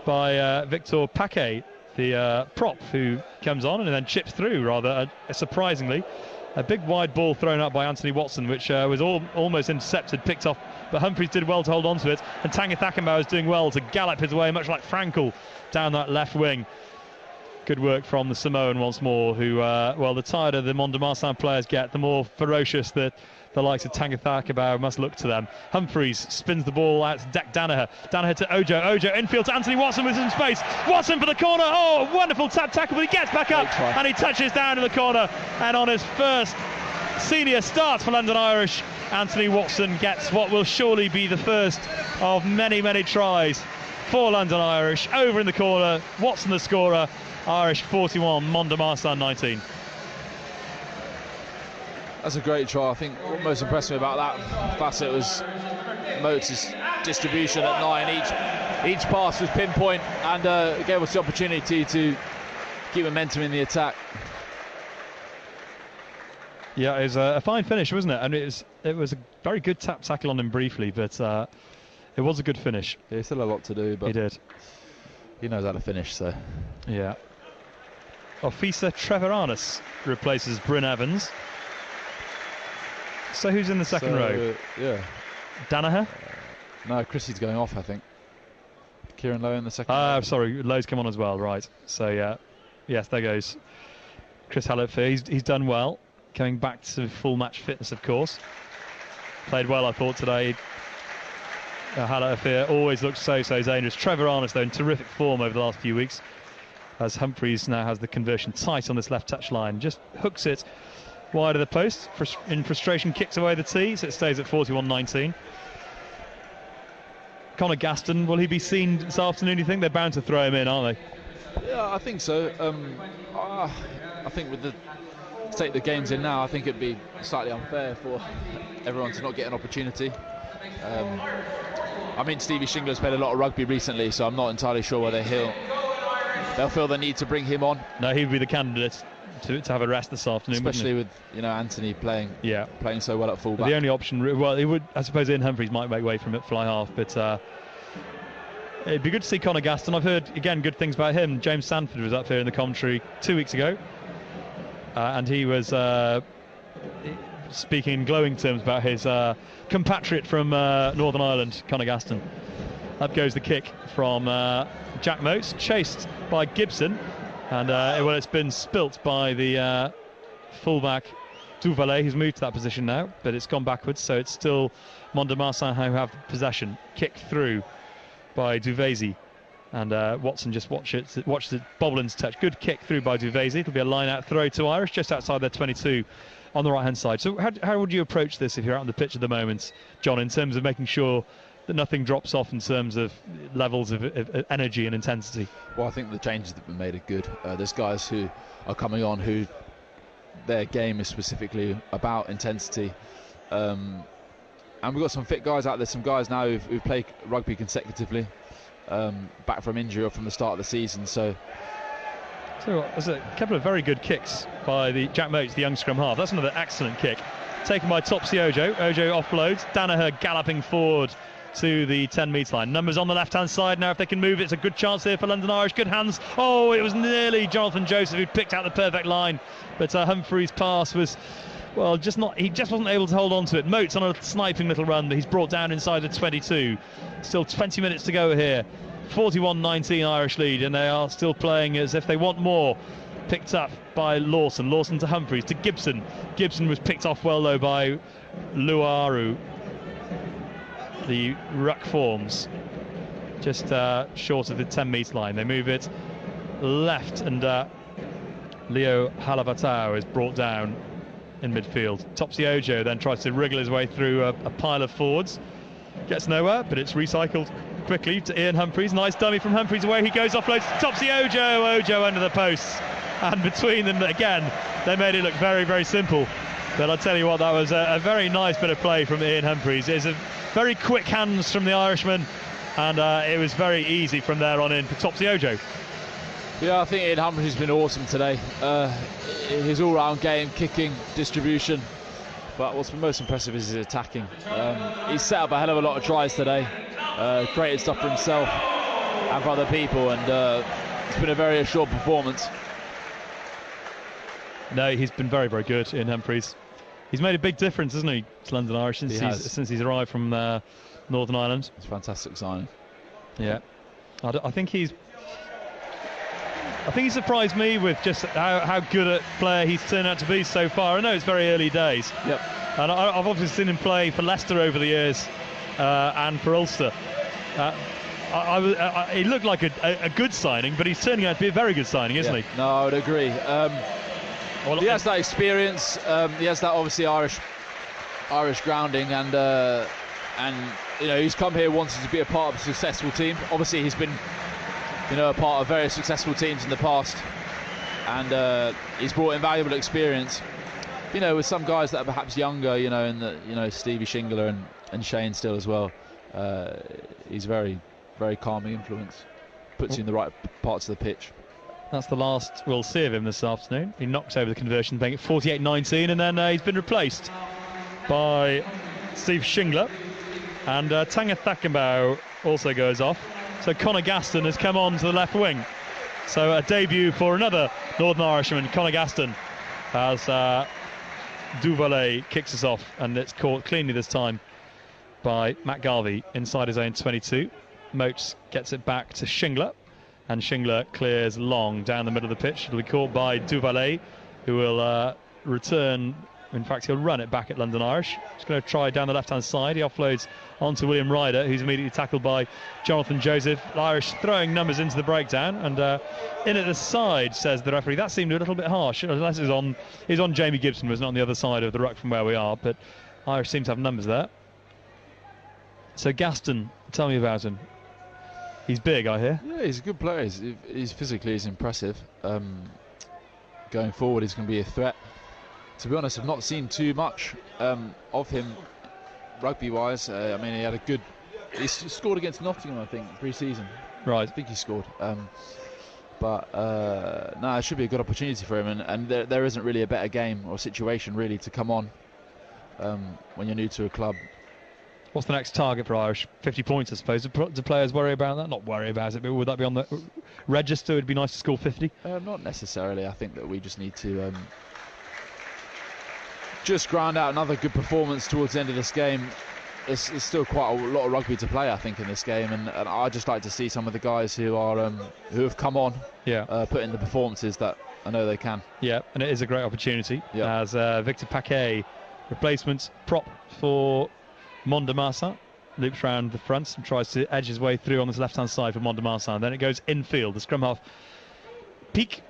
by Victor Paquet, the prop, who comes on and then chips through rather surprisingly. A big wide ball thrown up by Anthony Watson, which was almost intercepted, picked off, but Humphreys did well to hold on to it, and Tagicakibau is doing well to gallop his way, much like Frankel, down that left wing. Good work from the Samoan once more, who, well, the tighter the Mont de Marsan players get, the more ferocious that the likes of Tagicakibau must look to them. Humphreys spins the ball out to Danaher. Danaher to Ojo. Ojo infield to Anthony Watson with some space. Watson for the corner. Oh, wonderful tackle, but he gets back up and he touches down in the corner. And on his first senior start for London Irish, Anthony Watson gets what will surely be the first of many, many tries for London Irish. Over in the corner, Watson the scorer. Irish 41, Mont de Marsan 19. That's a great try. I think what most impressed me about that facet was Moates' distribution at 9. Each pass was pinpoint and gave us the opportunity to keep momentum in the attack. Yeah, it was a fine finish, wasn't it? And it was a very good tackle on him briefly, but it was a good finish. Yeah, he still had a lot to do, but he did. He knows how to finish, so yeah. Ofisa Treviranus replaces Bryn Evans. So who's in the second row? Yeah. Danaher? No, Chrissy's going off, I think. Kieran Lowe in the second row. Sorry, Lowe's come on as well, right. So, yeah. Yes, there goes Chris Halati. He's done well. Coming back to full match fitness, of course. Played well, I thought, today. Halati always looks so dangerous. Treviranus, though, in terrific form over the last few weeks, as Humphreys now has the conversion tight on this left touch line. Just hooks it wide of the post, in frustration kicks away the tee, so it stays at 41-19. Conor Gaston, will he be seen this afternoon, do you think? They're bound to throw him in, aren't they? Yeah, I think so. I think with the state of the game's in now, I think it'd be slightly unfair for everyone to not get an opportunity. I mean, Stevie Shingler's played a lot of rugby recently, so I'm not entirely sure whether they'll feel the need to bring him on. No, he'd be the candidate to have a rest this afternoon, especially with Anthony playing so well at fullback. The only option, well, he would, I suppose, Ian Humphreys might make way from it fly half, but it'd be good to see Conor Gaston. I've heard again good things about him. James Sanford was up here in the commentary 2 weeks ago, and he was speaking in glowing terms about his compatriot from Northern Ireland, Conor Gaston. Up goes the kick from Jack Moates, chased by Gibson. And well, it's been spilt by the fullback Duvalet, who's moved to that position now, but it's gone backwards, so it's still Mont de Marsan who have possession. Kicked through by Duvesi, and Watson just watches it bobble into touch. Good kick through by Duvesi. It'll be a line-out throw to Irish, just outside their 22 on the right-hand side. So how would you approach this if you're out on the pitch at the moment, John, in terms of making sure that nothing drops off in terms of levels of energy and intensity? Well, I think the changes that have been made are good. There's guys who are coming on who their game is specifically about intensity. And we've got some fit guys out there, some guys now who've played rugby consecutively, back from injury or from the start of the season. So there's a couple of very good kicks by the Jack Moates, the young scrum half. That's another excellent kick. Taken by Topsy Ojo. Ojo offloads. Danaher galloping forward to the 10-metre line. Numbers on the left-hand side now. If they can move, it's a good chance here for London Irish. Good hands. Oh, it was nearly Jonathan Joseph who picked out the perfect line, but Humphreys' pass was, well, he just wasn't able to hold on to it. Moates on a sniping little run, but he's brought down inside the 22. Still 20 minutes to go here. 41-19 Irish lead, and they are still playing as if they want more. Picked up by Lawson. Lawson to Humphreys, to Gibson. Gibson was picked off well, though, by Luaru. The ruck forms just short of the 10-metre line. They move it left, and Leo Halavatau is brought down in midfield. Topsy Ojo then tries to wriggle his way through a pile of forwards. Gets nowhere, but it's recycled quickly to Ian Humphreys. Nice dummy from Humphreys, away he goes, offloads Topsy Ojo. Ojo under the posts, and between them again they made it look very, very simple. But I'll tell you what, that was a very nice bit of play from Ian Humphreys. It's a very quick hands from the Irishman, and it was very easy from there on in for Topsy Ojo. Yeah, I think Ian Humphreys has been awesome today. His all-round game, kicking, distribution, but what's been most impressive is his attacking. He's set up a hell of a lot of tries today, created stuff for himself and for other people, and it's been a very assured performance. No, he's been very, very good, Ian Humphreys. He's made a big difference, hasn't he, to London Irish since he's arrived from Northern Ireland. It's a fantastic signing. Yeah, I think he surprised me with just how good a player he's turned out to be so far. I know it's very early days. Yep. And I've obviously seen him play for Leicester over the years and for Ulster. He looked like a good signing, but he's turning out to be a very good signing, isn't he? No, I would agree. He has that experience. He has that obviously Irish grounding, and you know, he's come here wanting to be a part of a successful team. Obviously, he's been, you know, a part of very successful teams in the past, and he's brought invaluable experience. You know, with some guys that are perhaps younger, you know, and Stevie Shingler and Shane still as well. He's very, very calming influence. Puts you in the right parts of the pitch. That's the last we'll see of him this afternoon. He knocks over the conversion bank at 48-19, and then he's been replaced by Steve Shingler, and Tagicakibau also goes off. So Conor Gaston has come on to the left wing. So a debut for another Northern Irishman, Conor Gaston, as Duvalet kicks us off, and it's caught cleanly this time by Matt Garvey inside his own 22. Moates gets it back to Shingler, and Shingler clears long down the middle of the pitch. It'll be caught by Duvalet, who will return. In fact, he'll run it back at London Irish. He's going to try down the left-hand side. He offloads onto William Ryder, who's immediately tackled by Jonathan Joseph. Irish throwing numbers into the breakdown, and in at the side, says the referee. That seemed a little bit harsh, unless it's on Jamie Gibson, was not on the other side of the ruck from where we are, but Irish seem to have numbers there. So Gaston, tell me about him. He's big, I hear. Yeah, he's a good player. He's physically, he's impressive. Going forward, he's going to be a threat. To be honest, I've not seen too much of him rugby-wise. I mean, he scored against Nottingham, I think, pre-season. Right. I think he scored. But no, it should be a good opportunity for him, and there isn't really a better game or situation really to come on when you're new to a club. What's the next target for Irish? 50 points, I suppose. Do players worry about that? Not worry about it, but would that be on the register? It'd be nice to score 50? Not necessarily. I think that we just need to just grind out another good performance towards the end of this game. It's still quite a lot of rugby to play, I think, in this game, and I'd just like to see some of the guys who have come on, put in the performances that I know they can. Yeah, and it is a great opportunity as Victor Paquet, replacement prop for Mont de Marsan, loops round the front and tries to edge his way through on this left-hand side for Mont de Marsan. Then it goes infield. The scrum half peak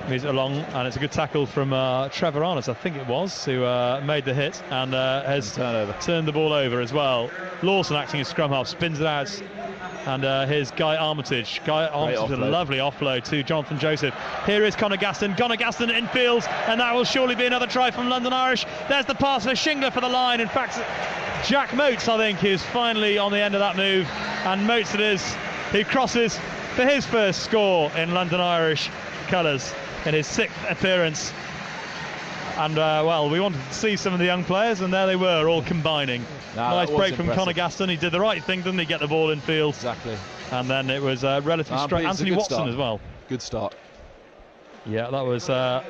moves it along, and it's a good tackle from Trevor Arnott, I think it was, who made the hit and has turned the ball over as well. Lawson, acting as scrum half, spins it out, and here's Guy Armitage. Guy Armitage with a lovely offload to Jonathan Joseph. Here is Conor Gaston. Conor Gaston infields, and that will surely be another try from London Irish. There's the pass for Shingler for the line. In fact, Jack Moates, I think, is finally on the end of that move, and Moates it is. He crosses for his first score in London Irish colours in his 6th appearance. And well, we wanted to see some of the young players, and there they were, all combining. Nice break from Conor Gaston. He did the right thing, didn't he? Get the ball in field. Exactly. And then it was relatively straight. Anthony Watson as well. Good start. Yeah, that was a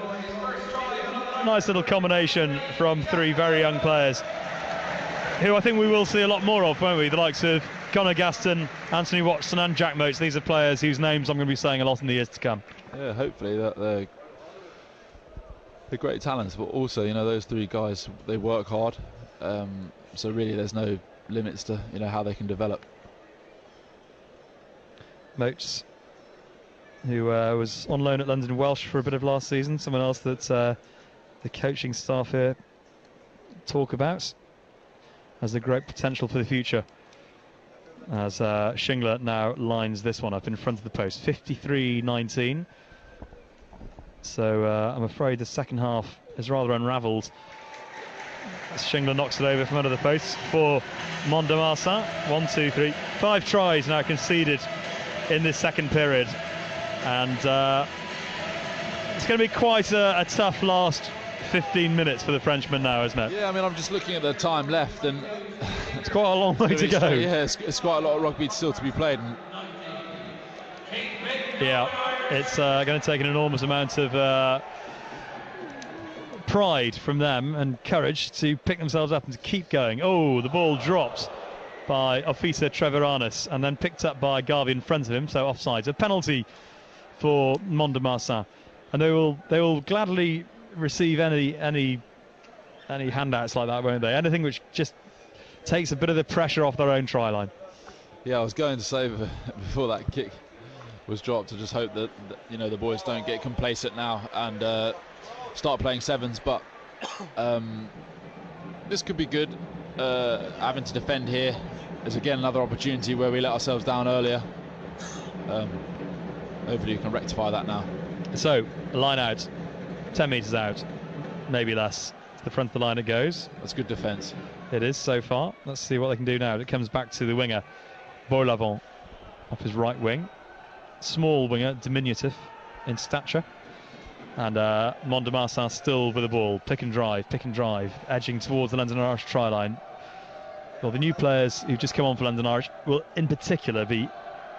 nice little combination from 3 very young players, who I think we will see a lot more of, won't we? The likes of Conor Gaston, Anthony Watson and Jack Moates. These are players whose names I'm going to be saying a lot in the years to come. Yeah, hopefully that they're great talents, but also, you know, those 3 guys, they work hard. So really there's no limits to, you know, how they can develop. Moates, who was on loan at London Welsh for a bit of last season, someone else that the coaching staff here talk about has a great potential for the future. as Shingler now lines this one up in front of the post. 53-19. So I'm afraid the second half is rather unravelled. Shingler knocks it over from under the post for Mont de Marsan. 1, 2, 3, 5 tries now conceded in this second period, and it's going to be quite a tough last 15 minutes for the Frenchman now, isn't it? Yeah, I mean, I'm just looking at the time left, and it's quite a long way to go. Yeah, it's quite a lot of rugby still to be played. And yeah, it's going to take an enormous amount of pride from them and courage to pick themselves up and to keep going. Oh, the ball dropped by Officer Treviranus and then picked up by Garvey in front of him, so offside. A penalty for Mont de Marsan, and they will gladly receive any handouts like that, won't they? Anything which just takes a bit of the pressure off their own try line. Yeah, I was going to say before that kick was dropped, to just hope that the boys don't get complacent now and start playing sevens, but this could be good. Having to defend here is again another opportunity where we let ourselves down earlier. Hopefully you can rectify that now. So line out, 10 metres out, maybe less. To the front of the line it goes. That's good defence. It is so far. Let's see what they can do now. It comes back to the winger, Beaulavant, off his right wing. Small winger, diminutive in stature. And Mont de Marsan still with the ball. Pick and drive, edging towards the London Irish try line. Well, the new players who've just come on for London Irish will in particular be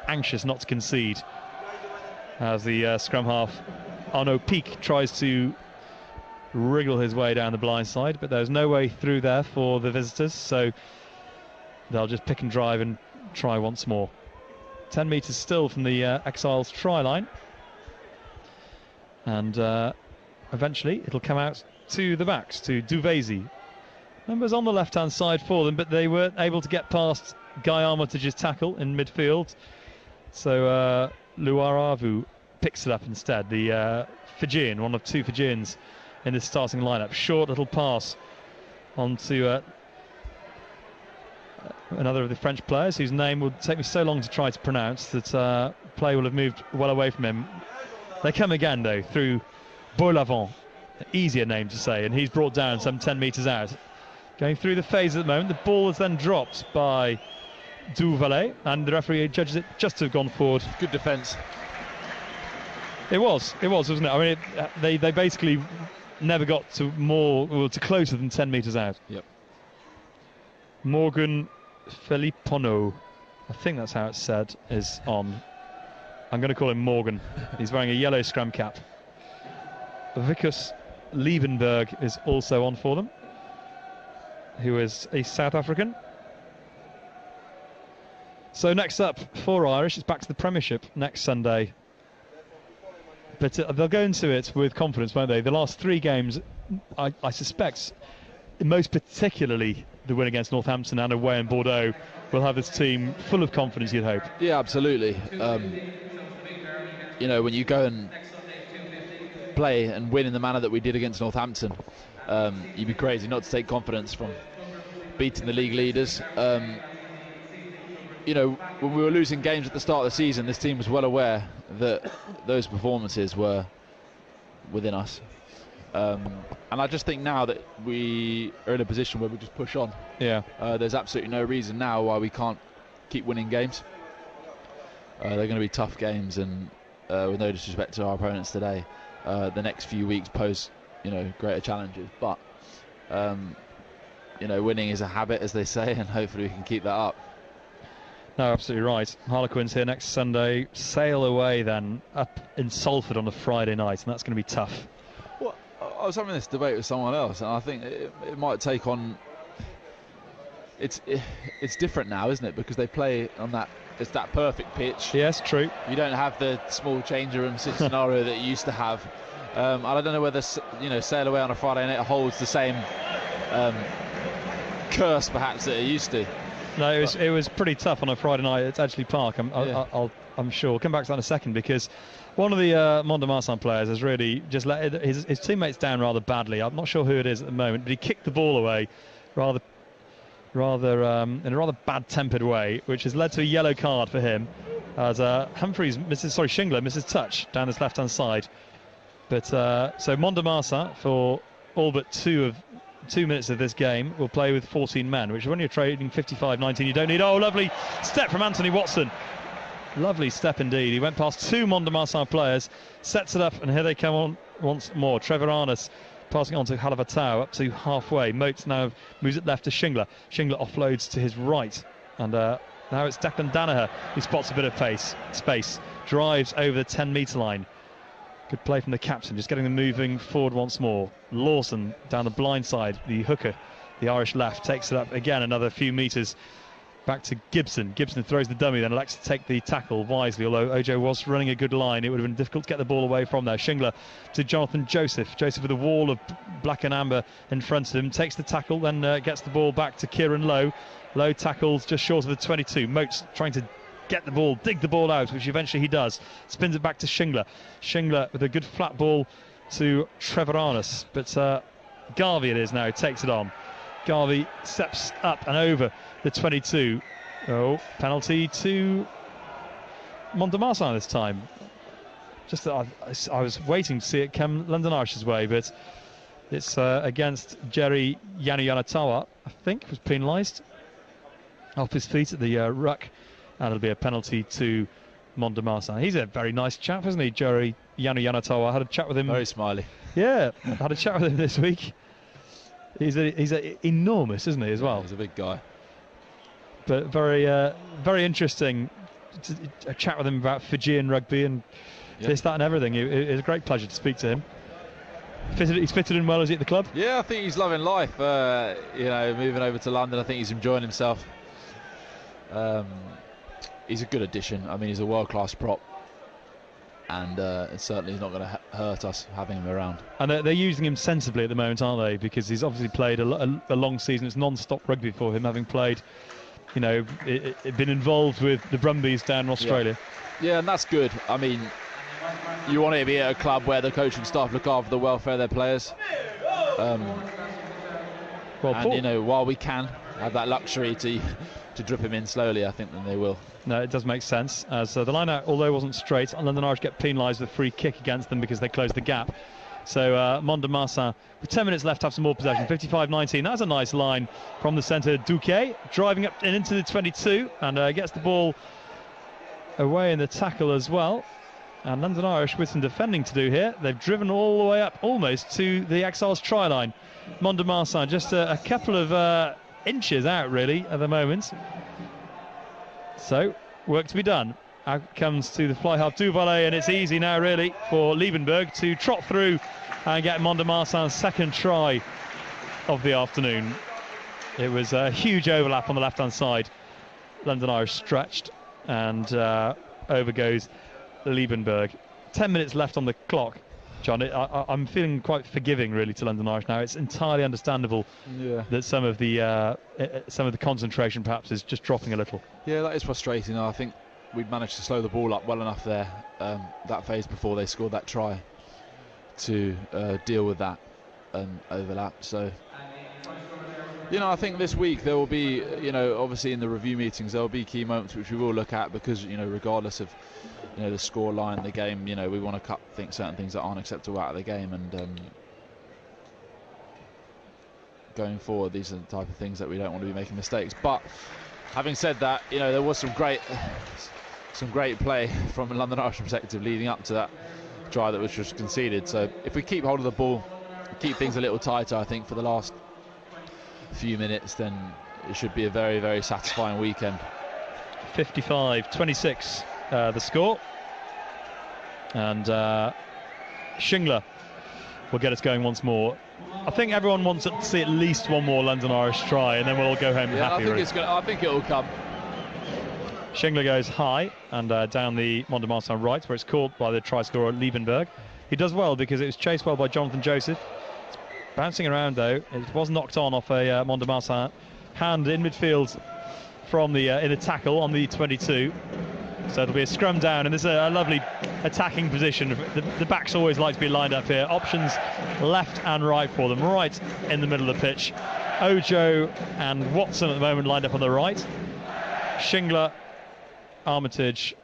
anxious not to concede, as the scrum half Arnaud Peak tries to wriggle his way down the blind side, but there's no way through there for the visitors, so they'll just pick and drive and try once more. 10 metres still from the Exiles try line, and eventually it'll come out to the backs, to Duvesi. Numbers on the left hand side for them, but they weren't able to get past Guy Armitage's tackle in midfield, so Luaravu picks it up instead. The Fijian, one of two Fijians in the starting lineup. Short little pass onto another of the French players, whose name would take me so long to try to pronounce that play will have moved well away from him. They come again though through Beaulavant, easier name to say, and he's brought down some 10 metres out. Going through the phase at the moment, the ball is then dropped by Duvalet, and the referee judges it just to have gone forward. Good defence. It was, wasn't it? I mean, they basically never got to to closer than 10 metres out. Yep. Morgan Filippono, I think that's how it's said, is on. I'm going to call him Morgan. He's wearing a yellow scrum cap. Vickus Liebenberg is also on for them, who is a South African. So next up for Irish, it's back to the Premiership next Sunday. But they'll go into it with confidence, won't they? The last 3 games, I suspect, most particularly the win against Northampton and away in Bordeaux, will have this team full of confidence, you'd hope. Yeah, absolutely. When you go and play and win in the manner that we did against Northampton, you'd be crazy not to take confidence from beating the league leaders. When we were losing games at the start of the season, this team was well aware that those performances were within us. And I just think now that we are in a position where we just push on. Yeah. There's absolutely no reason now why we can't keep winning games. They're going to be tough games, and with no disrespect to our opponents today, the next few weeks pose, greater challenges. But, winning is a habit, as they say, and hopefully we can keep that up. No, absolutely right. Harlequins here next Sunday, sail away then up in Salford on a Friday night, and that's going to be tough. Well, I was having this debate with someone else, and I think it might take on. It's different now, isn't it? Because they play on that. It's that perfect pitch. Yes, true. You don't have the small change room scenario that you used to have. I don't know whether sail away on a Friday night holds the same curse perhaps that it used to. No, it was pretty tough on a Friday night at Edgeley Park. I'm sure. We'll come back to that in a second, because one of the Mont de Marsan players has really just let his teammates down rather badly. I'm not sure who it is at the moment, but he kicked the ball away rather rather in a rather bad-tempered way, which has led to a yellow card for him, as Humphreys Shingler misses touch down this left-hand side. But so Mont de Marsan, for all but 2 minutes of this game, will play with 14 men, which when you're trading 55-19, you don't need. Oh, lovely step from Anthony Watson. Lovely step indeed. He went past 2 Mont de Marsan players, sets it up, and here they come on once more. Trevor Arness passing on to Halavatau up to halfway. Moates now moves it left to Shingler. Shingler offloads to his right, and now it's Declan Danaher who spots a bit of space, drives over the 10-metre line. Good play from the captain, just getting them moving forward once more. Lawson down the blind side, the hooker, the Irish left, takes it up again another few metres. Back to Gibson. Gibson throws the dummy, then elects to take the tackle wisely, although Ojo was running a good line. It would have been difficult to get the ball away from there. Shingler to Jonathan Joseph. Joseph with a wall of black and amber in front of him, takes the tackle, then gets the ball back to Kieran Lowe. Lowe tackles just short of the 22. Moates trying to get the ball, dig the ball out, which eventually he does. Spins it back to Shingler. Shingler with a good flat ball to Trevor Arness, but Garvey it is now, takes it on. Garvey steps up and over the 22. Oh, penalty to Mont de Marsan this time. Just that I was waiting to see it come London Irish's way, but it's against Jerry Yanu-Yanatawa, I think, was penalised off his feet at the ruck, and it'll be a penalty to Mont de Marsan. He's a very nice chap, isn't he, Jerry Yanu-Yanatawa? I had a chat with him. Very smiley. Yeah, I had a chat with him this week. He's enormous, isn't he, as well? He's a big guy. But very interesting to chat with him about Fijian rugby and this, that and everything. It was a great pleasure to speak to him. He's fitted in well, is he, at the club? Yeah, I think he's loving life. Moving over to London, I think he's enjoying himself. He's a good addition. I mean, he's a world-class prop. And it certainly is not going to hurt us having him around. And they're using him sensibly at the moment, aren't they? Because he's obviously played a long season. It's non-stop rugby for him, having played, been involved with the Brumbies down in Australia. Yeah, and that's good. I mean, you want to be at a club where the coaching staff look after the welfare of their players. While we can have that luxury to drip him in slowly, I think then they will. No, it does make sense, as the line-out, although it wasn't straight, London Irish get penalised with a free kick against them because they closed the gap. So Mont de Marsan, with 10 minutes left, have some more possession. 55-19, that's a nice line from the centre. Duque driving up and into the 22 and gets the ball away in the tackle as well. And London Irish with some defending to do here. They've driven all the way up almost to the Exiles try line. Mont de Marsan just a couple of inches out really at the moment. So work to be done. Out comes to the fly half Duvalet, and it's easy now really for Liebenberg to trot through and get Mont de Marsan's second try of the afternoon. It was a huge overlap on the left hand side. London Irish stretched and over goes Liebenberg. 10 minutes left on the clock. John, I'm feeling quite forgiving really to London Irish now. It's entirely understandable that some of the concentration perhaps is just dropping a little. Yeah, that is frustrating. I think we'd managed to slow the ball up well enough there, that phase before they scored that try, to deal with that overlap. So, I think this week there will be, obviously in the review meetings there will be key moments which we will look at, because regardless of the score line, the game, we want to cut certain things that aren't acceptable out of the game, and going forward, these are the type of things that we don't want to be making mistakes. But having said that, there was some great play from a London Irish perspective leading up to that try that was just conceded. So if we keep hold of the ball, keep things a little tighter, I think, for the last few minutes, then it should be a very, very satisfying weekend. 55-26 the score, and Shingler will get us going once more. I think everyone wants to see at least one more London Irish try, and then we'll all go home happy. I think it will come. Shingler goes high and down the Mont de Marsan right, where it's caught by the try scorer Liebenberg. He does well because it was chased well by Jonathan Joseph. It's bouncing around though. It was knocked on off a Mont de Marsan hand in midfield from the in a tackle on the 22. So it'll be a scrum down, and this is a lovely attacking position. The backs always like to be lined up here. Options left and right for them, right in the middle of the pitch. Ojo and Watson at the moment lined up on the right. Shingler, Armitage,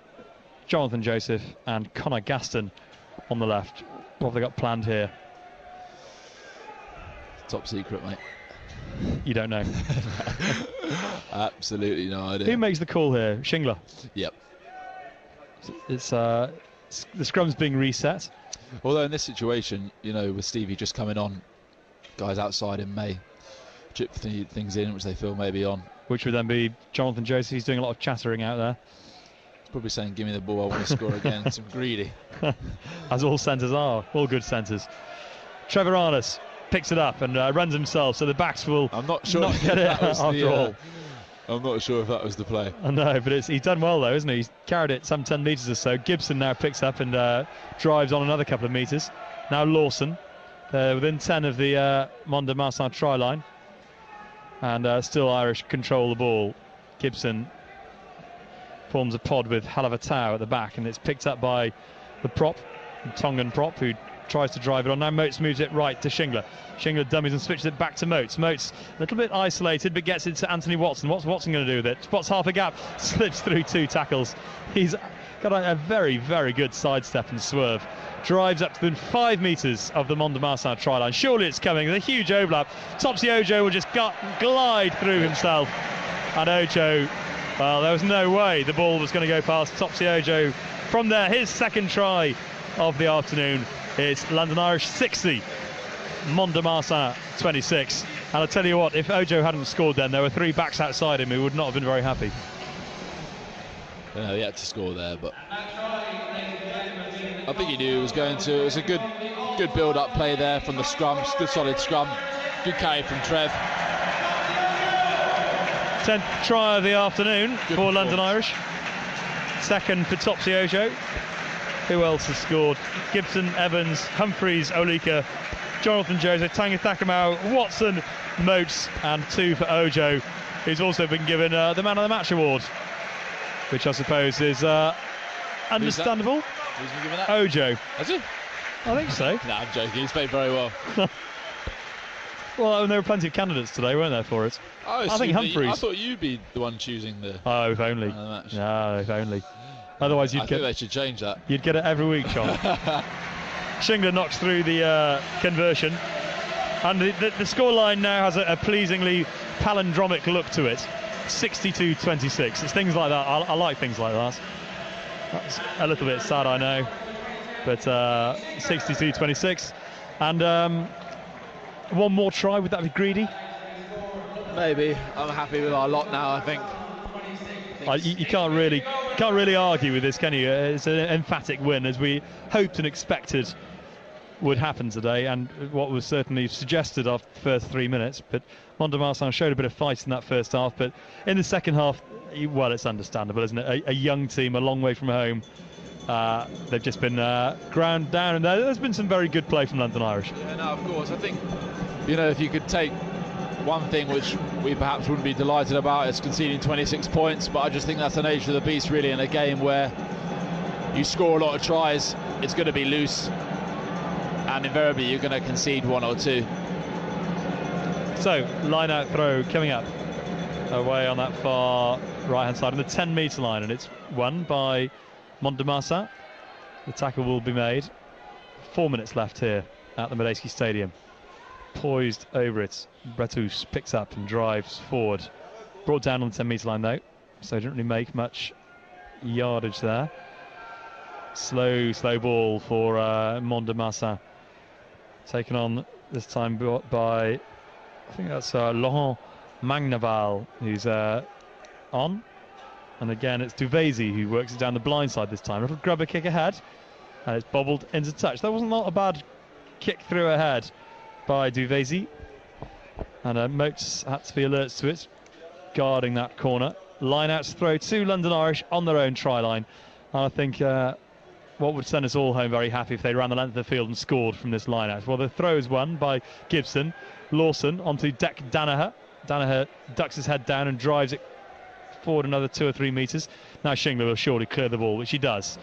Jonathan Joseph and Connor Gaston on the left. What have they got planned here? Top secret, mate. You don't know? Absolutely no idea. Who makes the call here? Shingler? Yep. It's the scrum's being reset. Although in this situation, you know, with Stevie just coming on, guys outside him may chip things in which they feel may be on. Which would then be Jonathan Joseph. He's doing a lot of chattering out there. He's probably saying, give me the ball, I want to score again. Some greedy. As all centres are, all good centres. Trevor Arness picks it up and runs himself, so the backs will I'm not sure not get it after all. I'm not sure if that was the play. I know, but he's done well though, isn't he? He's carried it some 10 metres or so. Gibson now picks up and drives on another couple of metres. Now Lawson, within 10 of the Mont de Marsan try line. And still Irish control the ball. Gibson forms a pod with Halavatau at the back, and it's picked up by the prop, the Tongan prop, who tries to drive it on. Now Moates moves it right to Shingler. Shingler dummies and switches it back to Moates. Moates a little bit isolated, but gets it to Anthony Watson. What's Watson going to do with it? Spots half a gap, slips through 2 tackles. He's got a very, very good sidestep and swerve. Drives up to within 5 metres of the Mont de Marsan try line. Surely it's coming. There's a huge overlap. Topsy Ojo will just glide through himself. And Ojo, well, there was no way the ball was going to go past Topsy Ojo. From there, his second try of the afternoon. It's London Irish 60, Mont de Marsan 26. And I'll tell you what, if Ojo hadn't scored then, there were 3 backs outside him who would not have been very happy. He had to score there, but I think he knew he was going to. It was a good build-up play there from the scrum. Good solid scrum. Good carry from Trev. 10th try of the afternoon for London Irish. Second for Topsy Ojo. Who else has scored? Gibson, Evans, Humphreys, Aulika, Jonathan Joseph, Tagicakibau, Watson, Moates, and 2 for Ojo, who's also been given the Man of the Match award, which I suppose is understandable. Who's been given that? Ojo. Has he? I think so. No, I'm joking. He's played very well. Well, there were plenty of candidates today, weren't there, for it? I think Humphreys. I thought you'd be the one choosing the. Oh, if only. Match. No, if only. Otherwise, I think they should change that. You'd get it every week, Sean. Shingler knocks through the conversion, and the scoreline now has a pleasingly palindromic look to it. 62-26. It's things like that. I like things like that. That's a little bit sad, I know, but 62-26. And one more try. Would that be greedy? Maybe. I'm happy with our lot now, I think. You can't really argue with this, can you? It's an emphatic win, as we hoped and expected would happen today, and what was certainly suggested after the first 3 minutes. But Mont de Marsan showed a bit of fight in that first half, but in the second half, well, it's understandable, isn't it? A young team, a long way from home. They've just been ground down, and there's been some very good play from London Irish. Yeah, no, of course. I think, you know, if you could take one thing which we perhaps wouldn't be delighted about, is conceding 26 points, but I just think that's the nature of the beast, really, in a game where you score a lot of tries, it's going to be loose, and invariably you're going to concede 1 or 2. So, line-out throw coming up away on that far right-hand side on the 10-metre line, and it's won by Mont de Marsan. The tackle will be made. 4 minutes left here at the Moates Stadium. Poised over it, Bretus picks up and drives forward. Brought down on the 10-metre line though, so didn't really make much yardage there. Slow ball for Mont de Marsan. Taken on this time by, I think that's Laurent Magnaval, who's on. And again, it's Duvesi who works it down the blind side this time. A little grubber kick ahead, and it's bobbled into touch. That wasn't a bad kick through ahead by Duvesi, and Moates had to be alert to it, guarding that corner. Line-outs throw to London Irish on their own try line, and I think what would send us all home very happy if they ran the length of the field and scored from this line-out. Well, the throw is won by Gibson. Lawson onto Dec Danaher. Danaher ducks his head down and drives it forward another 2 or 3 metres. Now Shingler will surely clear the ball, which he does.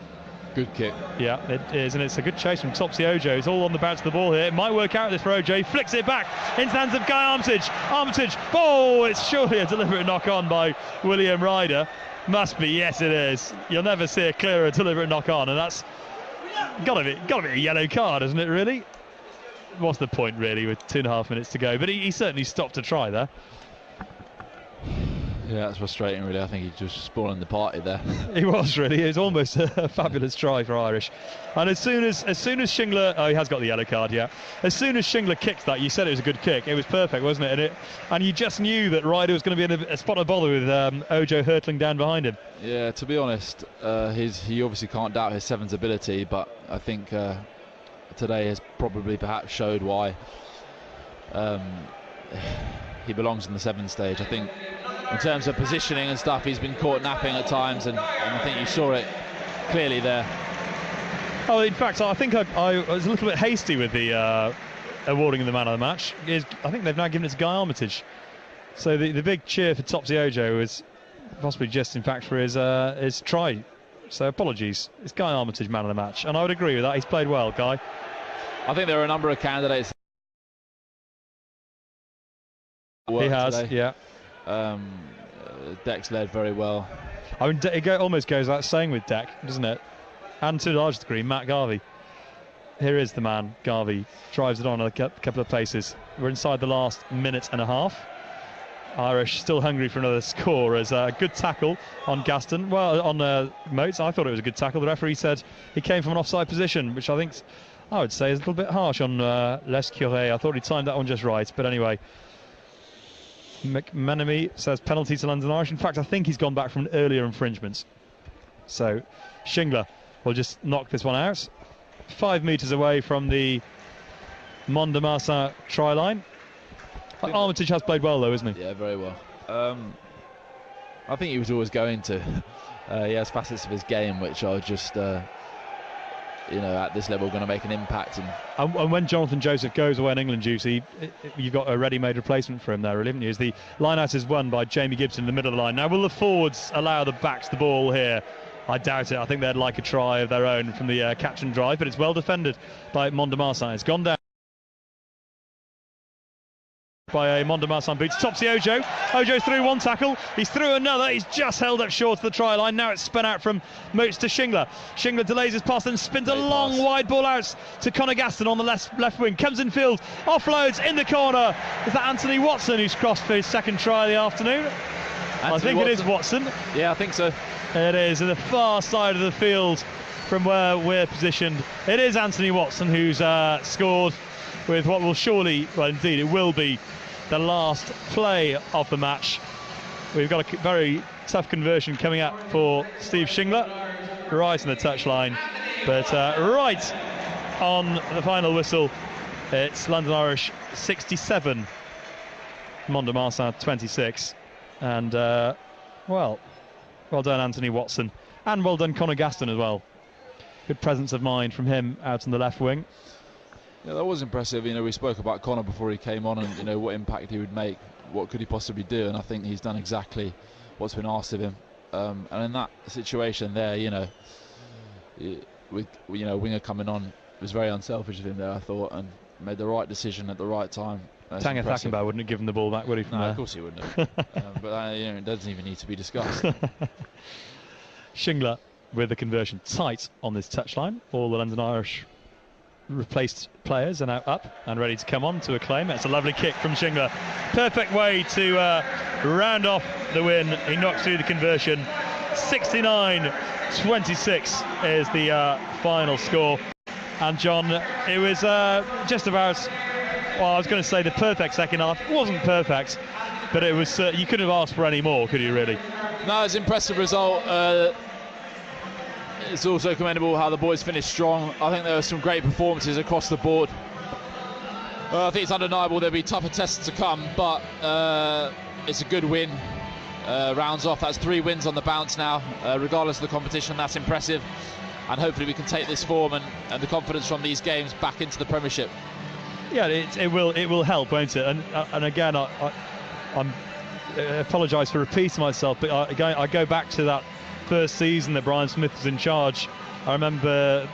Good kick. Yeah, it is, and it's a good chase from Topsy Ojo. He's all on the bounce of the ball here. It might work out this for Ojo. He flicks it back into the hands of Guy Armitage. Armitage, oh, it's surely a deliberate knock-on by William Ryder. Must be, yes it is. You'll never see a clearer deliberate knock-on, and that's gotta be a yellow card, isn't it, really? What's the point, really, with 2.5 minutes to go? But he certainly stopped to try there. Yeah, that's frustrating, really. I think he just spoiling the party there. He was, really. It was almost a fabulous try for Irish. And as soon as Shingler, oh, he has got the yellow card, yeah. As soon as Shingler kicked that, you said it was a good kick. It was perfect, wasn't it? And you just knew that Ryder was going to be in a spot of bother with Ojo hurtling down behind him. Yeah, to be honest, he obviously can't doubt his sevens ability, but I think today has probably perhaps showed why he belongs in the sevens stage. I think in terms of positioning and stuff, he's been caught napping at times, and I think you saw it clearly there. Oh, in fact, I think I was a little bit hasty with the awarding of the man of the match. I think they've now given it to Guy Armitage. So the big cheer for Topsy Ojo was possibly just, in fact, for his try. So apologies. It's Guy Armitage man of the match, and I would agree with that. He's played well, Guy. I think there are a number of candidates. He has, today. yeah. Deck's led very well. I mean, it almost goes without saying with Deck, doesn't it? And to a large degree, Matt Garvey. Here is the man, Garvey. Drives it on a couple of places. We're inside the last minute and a half. Irish still hungry for another score as a good tackle on Gaston. Well, on Moates, I thought it was a good tackle. The referee said he came from an offside position, which I would say is a little bit harsh on Les Curé. I thought he timed that one just right. But anyway, McMenemy says penalty to London Irish. In fact, I think he's gone back from an earlier infringement. So Shingler will just knock this one out. 5 metres away from the Mont de Marsan try line. Armitage has played well, though, isn't he? Yeah, very well. I think he was always going to. He has facets of his game which are just, at this level, going to make an impact. And when Jonathan Joseph goes away in England duty, you've got a ready-made replacement for him there, really, haven't you? As the line-out is won by Jamie Gibson in the middle of the line. Now, will the forwards allow the backs the ball here? I doubt it. I think they'd like a try of their own from the catch and drive, but it's well defended by Mont de Marsan. It's gone down by a Mont de Marsan boots. Topsy Ojo. Ojo's through one tackle. He's through another. He's just held up short of the try line. Now it's spun out from Moates to Shingler. Shingler delays his pass and spins a long wide ball out to Conor Gaston on the left wing. Comes in field. Offloads in the corner. Is that Anthony Watson who's crossed for his second try of the afternoon? I think it is Watson. Yeah, I think so. It is at the far side of the field from where we're positioned. It is Anthony Watson who's scored with what will surely, well indeed it will be, the last play of the match. We've got a very tough conversion coming up for Steve Shingler, right on the touchline, but right on the final whistle, it's London Irish 67, Mont de Marsan 26, and well done Anthony Watson, and well done Conor Gaston as well. Good presence of mind from him out on the left wing. Yeah, that was impressive. We spoke about Conor before he came on, and what impact he would make, what could he possibly do, and I think he's done exactly what's been asked of him. And in that situation there, with winger coming on, it was very unselfish of him there, I thought, and made the right decision at the right time. Tagicakibau wouldn't have given the ball back, would he? No, of course he wouldn't have. But it doesn't even need to be discussed. Shingler with the conversion tight on this touchline. All the London Irish replaced players are now up and ready to come on to a claim. It's a lovely kick from Shingler. Perfect way to round off the win. He knocks through the conversion. 69-26 is the final score. And John, it was just about, well, I was going to say the perfect second half. It wasn't perfect, but it was. You couldn't have asked for any more, could you really? No, it's an impressive result. It's also commendable how the boys finished strong. I think there were some great performances across the board. I think it's undeniable there'll be tougher tests to come, but it's a good win. Rounds off, that's 3 wins on the bounce now. Regardless of the competition, that's impressive. And hopefully we can take this form and the confidence from these games back into the Premiership. Yeah, it will help, won't it? And again, I apologise for repeating myself, but I go back to that first season that Brian Smith was in charge, I remember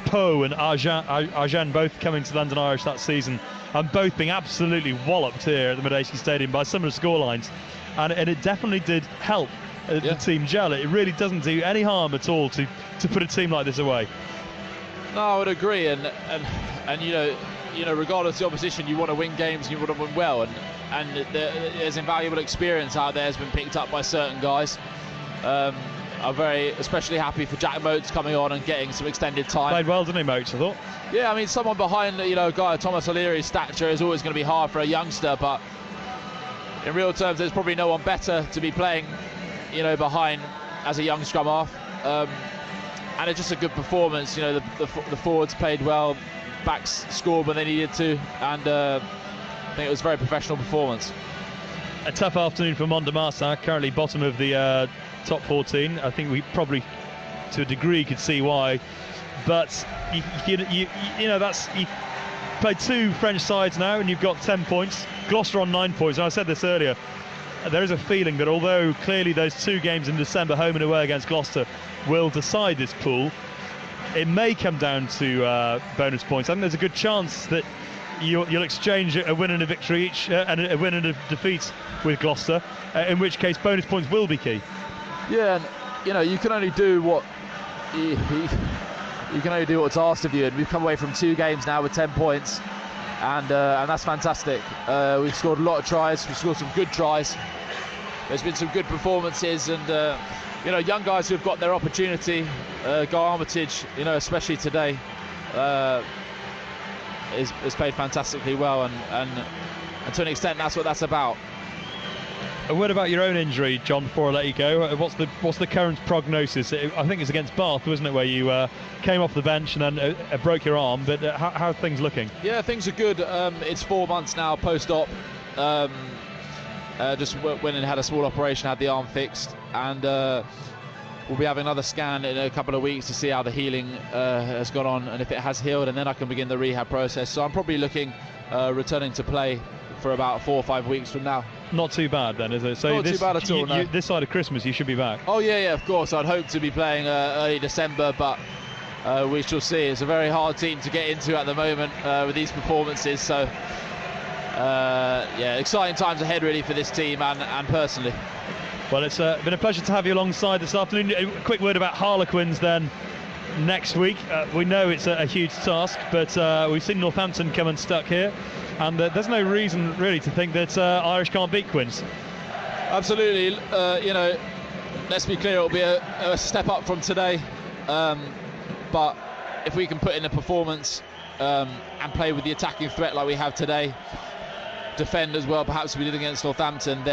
Poe and Arjan both coming to London Irish that season and both being absolutely walloped here at the Moates Stadium by similar scorelines, and it definitely did help the team gel. It really doesn't do any harm at all to put a team like this away. No, I would agree, and you know, regardless of the opposition, you want to win games and you want to win well, and there's invaluable experience out there has been picked up by certain guys. I'm very especially happy for Jack Moates coming on and getting some extended time. Played well, didn't he, Moates, I thought? Yeah, I mean, someone behind, you know, a guy of Thomas O'Leary's stature is always going to be hard for a youngster, but in real terms, there's probably no one better to be playing, you know, behind as a young scrum half. And it's just a good performance. You know, the forwards played well, backs scored when they needed to, and I think it was a very professional performance. A tough afternoon for Mont de Marsan, currently bottom of the top 14. I think we probably, to a degree, could see why. But you know, you played two French sides now, and you've got 10 points. Gloucester on 9 points. And I said this earlier. There is a feeling that although clearly those two games in December, home and away against Gloucester, will decide this pool, it may come down to bonus points. I think there's a good chance that you'll exchange a win and a victory each, and a win and a defeat with Gloucester, in which case bonus points will be key. Yeah, and you know, you can only do what you can only do what's asked of you, and we've come away from 2 games now with 10 points, and that's fantastic. We've scored a lot of tries, we've scored some good tries, there's been some good performances, and you know, young guys who've got their opportunity. Guy Armitage, you know, especially today, has played fantastically well, and to an extent that's what that's about. A word about your own injury, John, before I let you go. What's the current prognosis? I think it's against Bath, wasn't it, where you came off the bench and then broke your arm, but how are things looking? Yeah, things are good. It's 4 months now post-op. Just went and had a small operation, had the arm fixed, and we'll be having another scan in a couple of weeks to see how the healing has gone on and if it has healed, and then I can begin the rehab process. So I'm probably looking returning to play for about 4 or 5 weeks from now. Not too bad then, is it? So not too bad at all, no. This side of Christmas you should be back. Oh yeah, of course. I'd hope to be playing early December, but we shall see. It's a very hard team to get into at the moment with these performances, so yeah, exciting times ahead really for this team and personally. Well, it's been a pleasure to have you alongside this afternoon. A quick word about Harlequins then next week. We know it's a huge task, but we've seen Northampton come unstuck here, and there's no reason really to think that Irish can't beat Quins. Absolutely. You know, let's be clear, it'll be a step up from today, but if we can put in a performance and play with the attacking threat like we have today, defend as well perhaps we did against Northampton,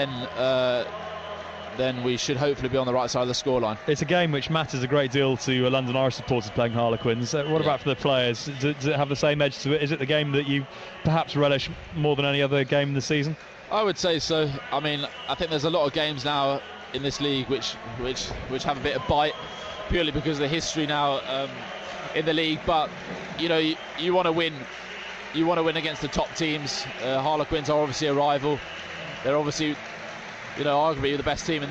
then we should hopefully be on the right side of the scoreline. It's a game which matters a great deal to London Irish supporters playing Harlequins. What about for the players? Does it have the same edge to it? Is it the game that you perhaps relish more than any other game in the season? I would say so. I mean, I think there's a lot of games now in this league which have a bit of bite, purely because of the history now in the league. But you know, you want to win. You want to win against the top teams. Harlequins are obviously a rival. They're obviously, you know, arguably the best team in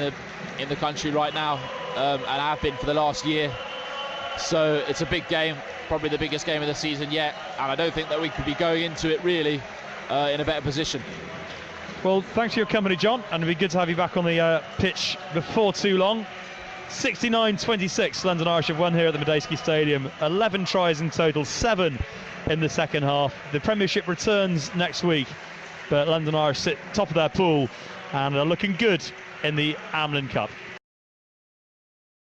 the country right now, and have been for the last year. So it's a big game, probably the biggest game of the season yet, and I don't think that we could be going into it really in a better position. Well, thanks for your company, John, and it'll be good to have you back on the pitch before too long. 69-26, London Irish have won here at the Moates Stadium. 11 tries in total, 7 in the second half. The Premiership returns next week, but London Irish sit top of their pool and are looking good in the Amlin Cup.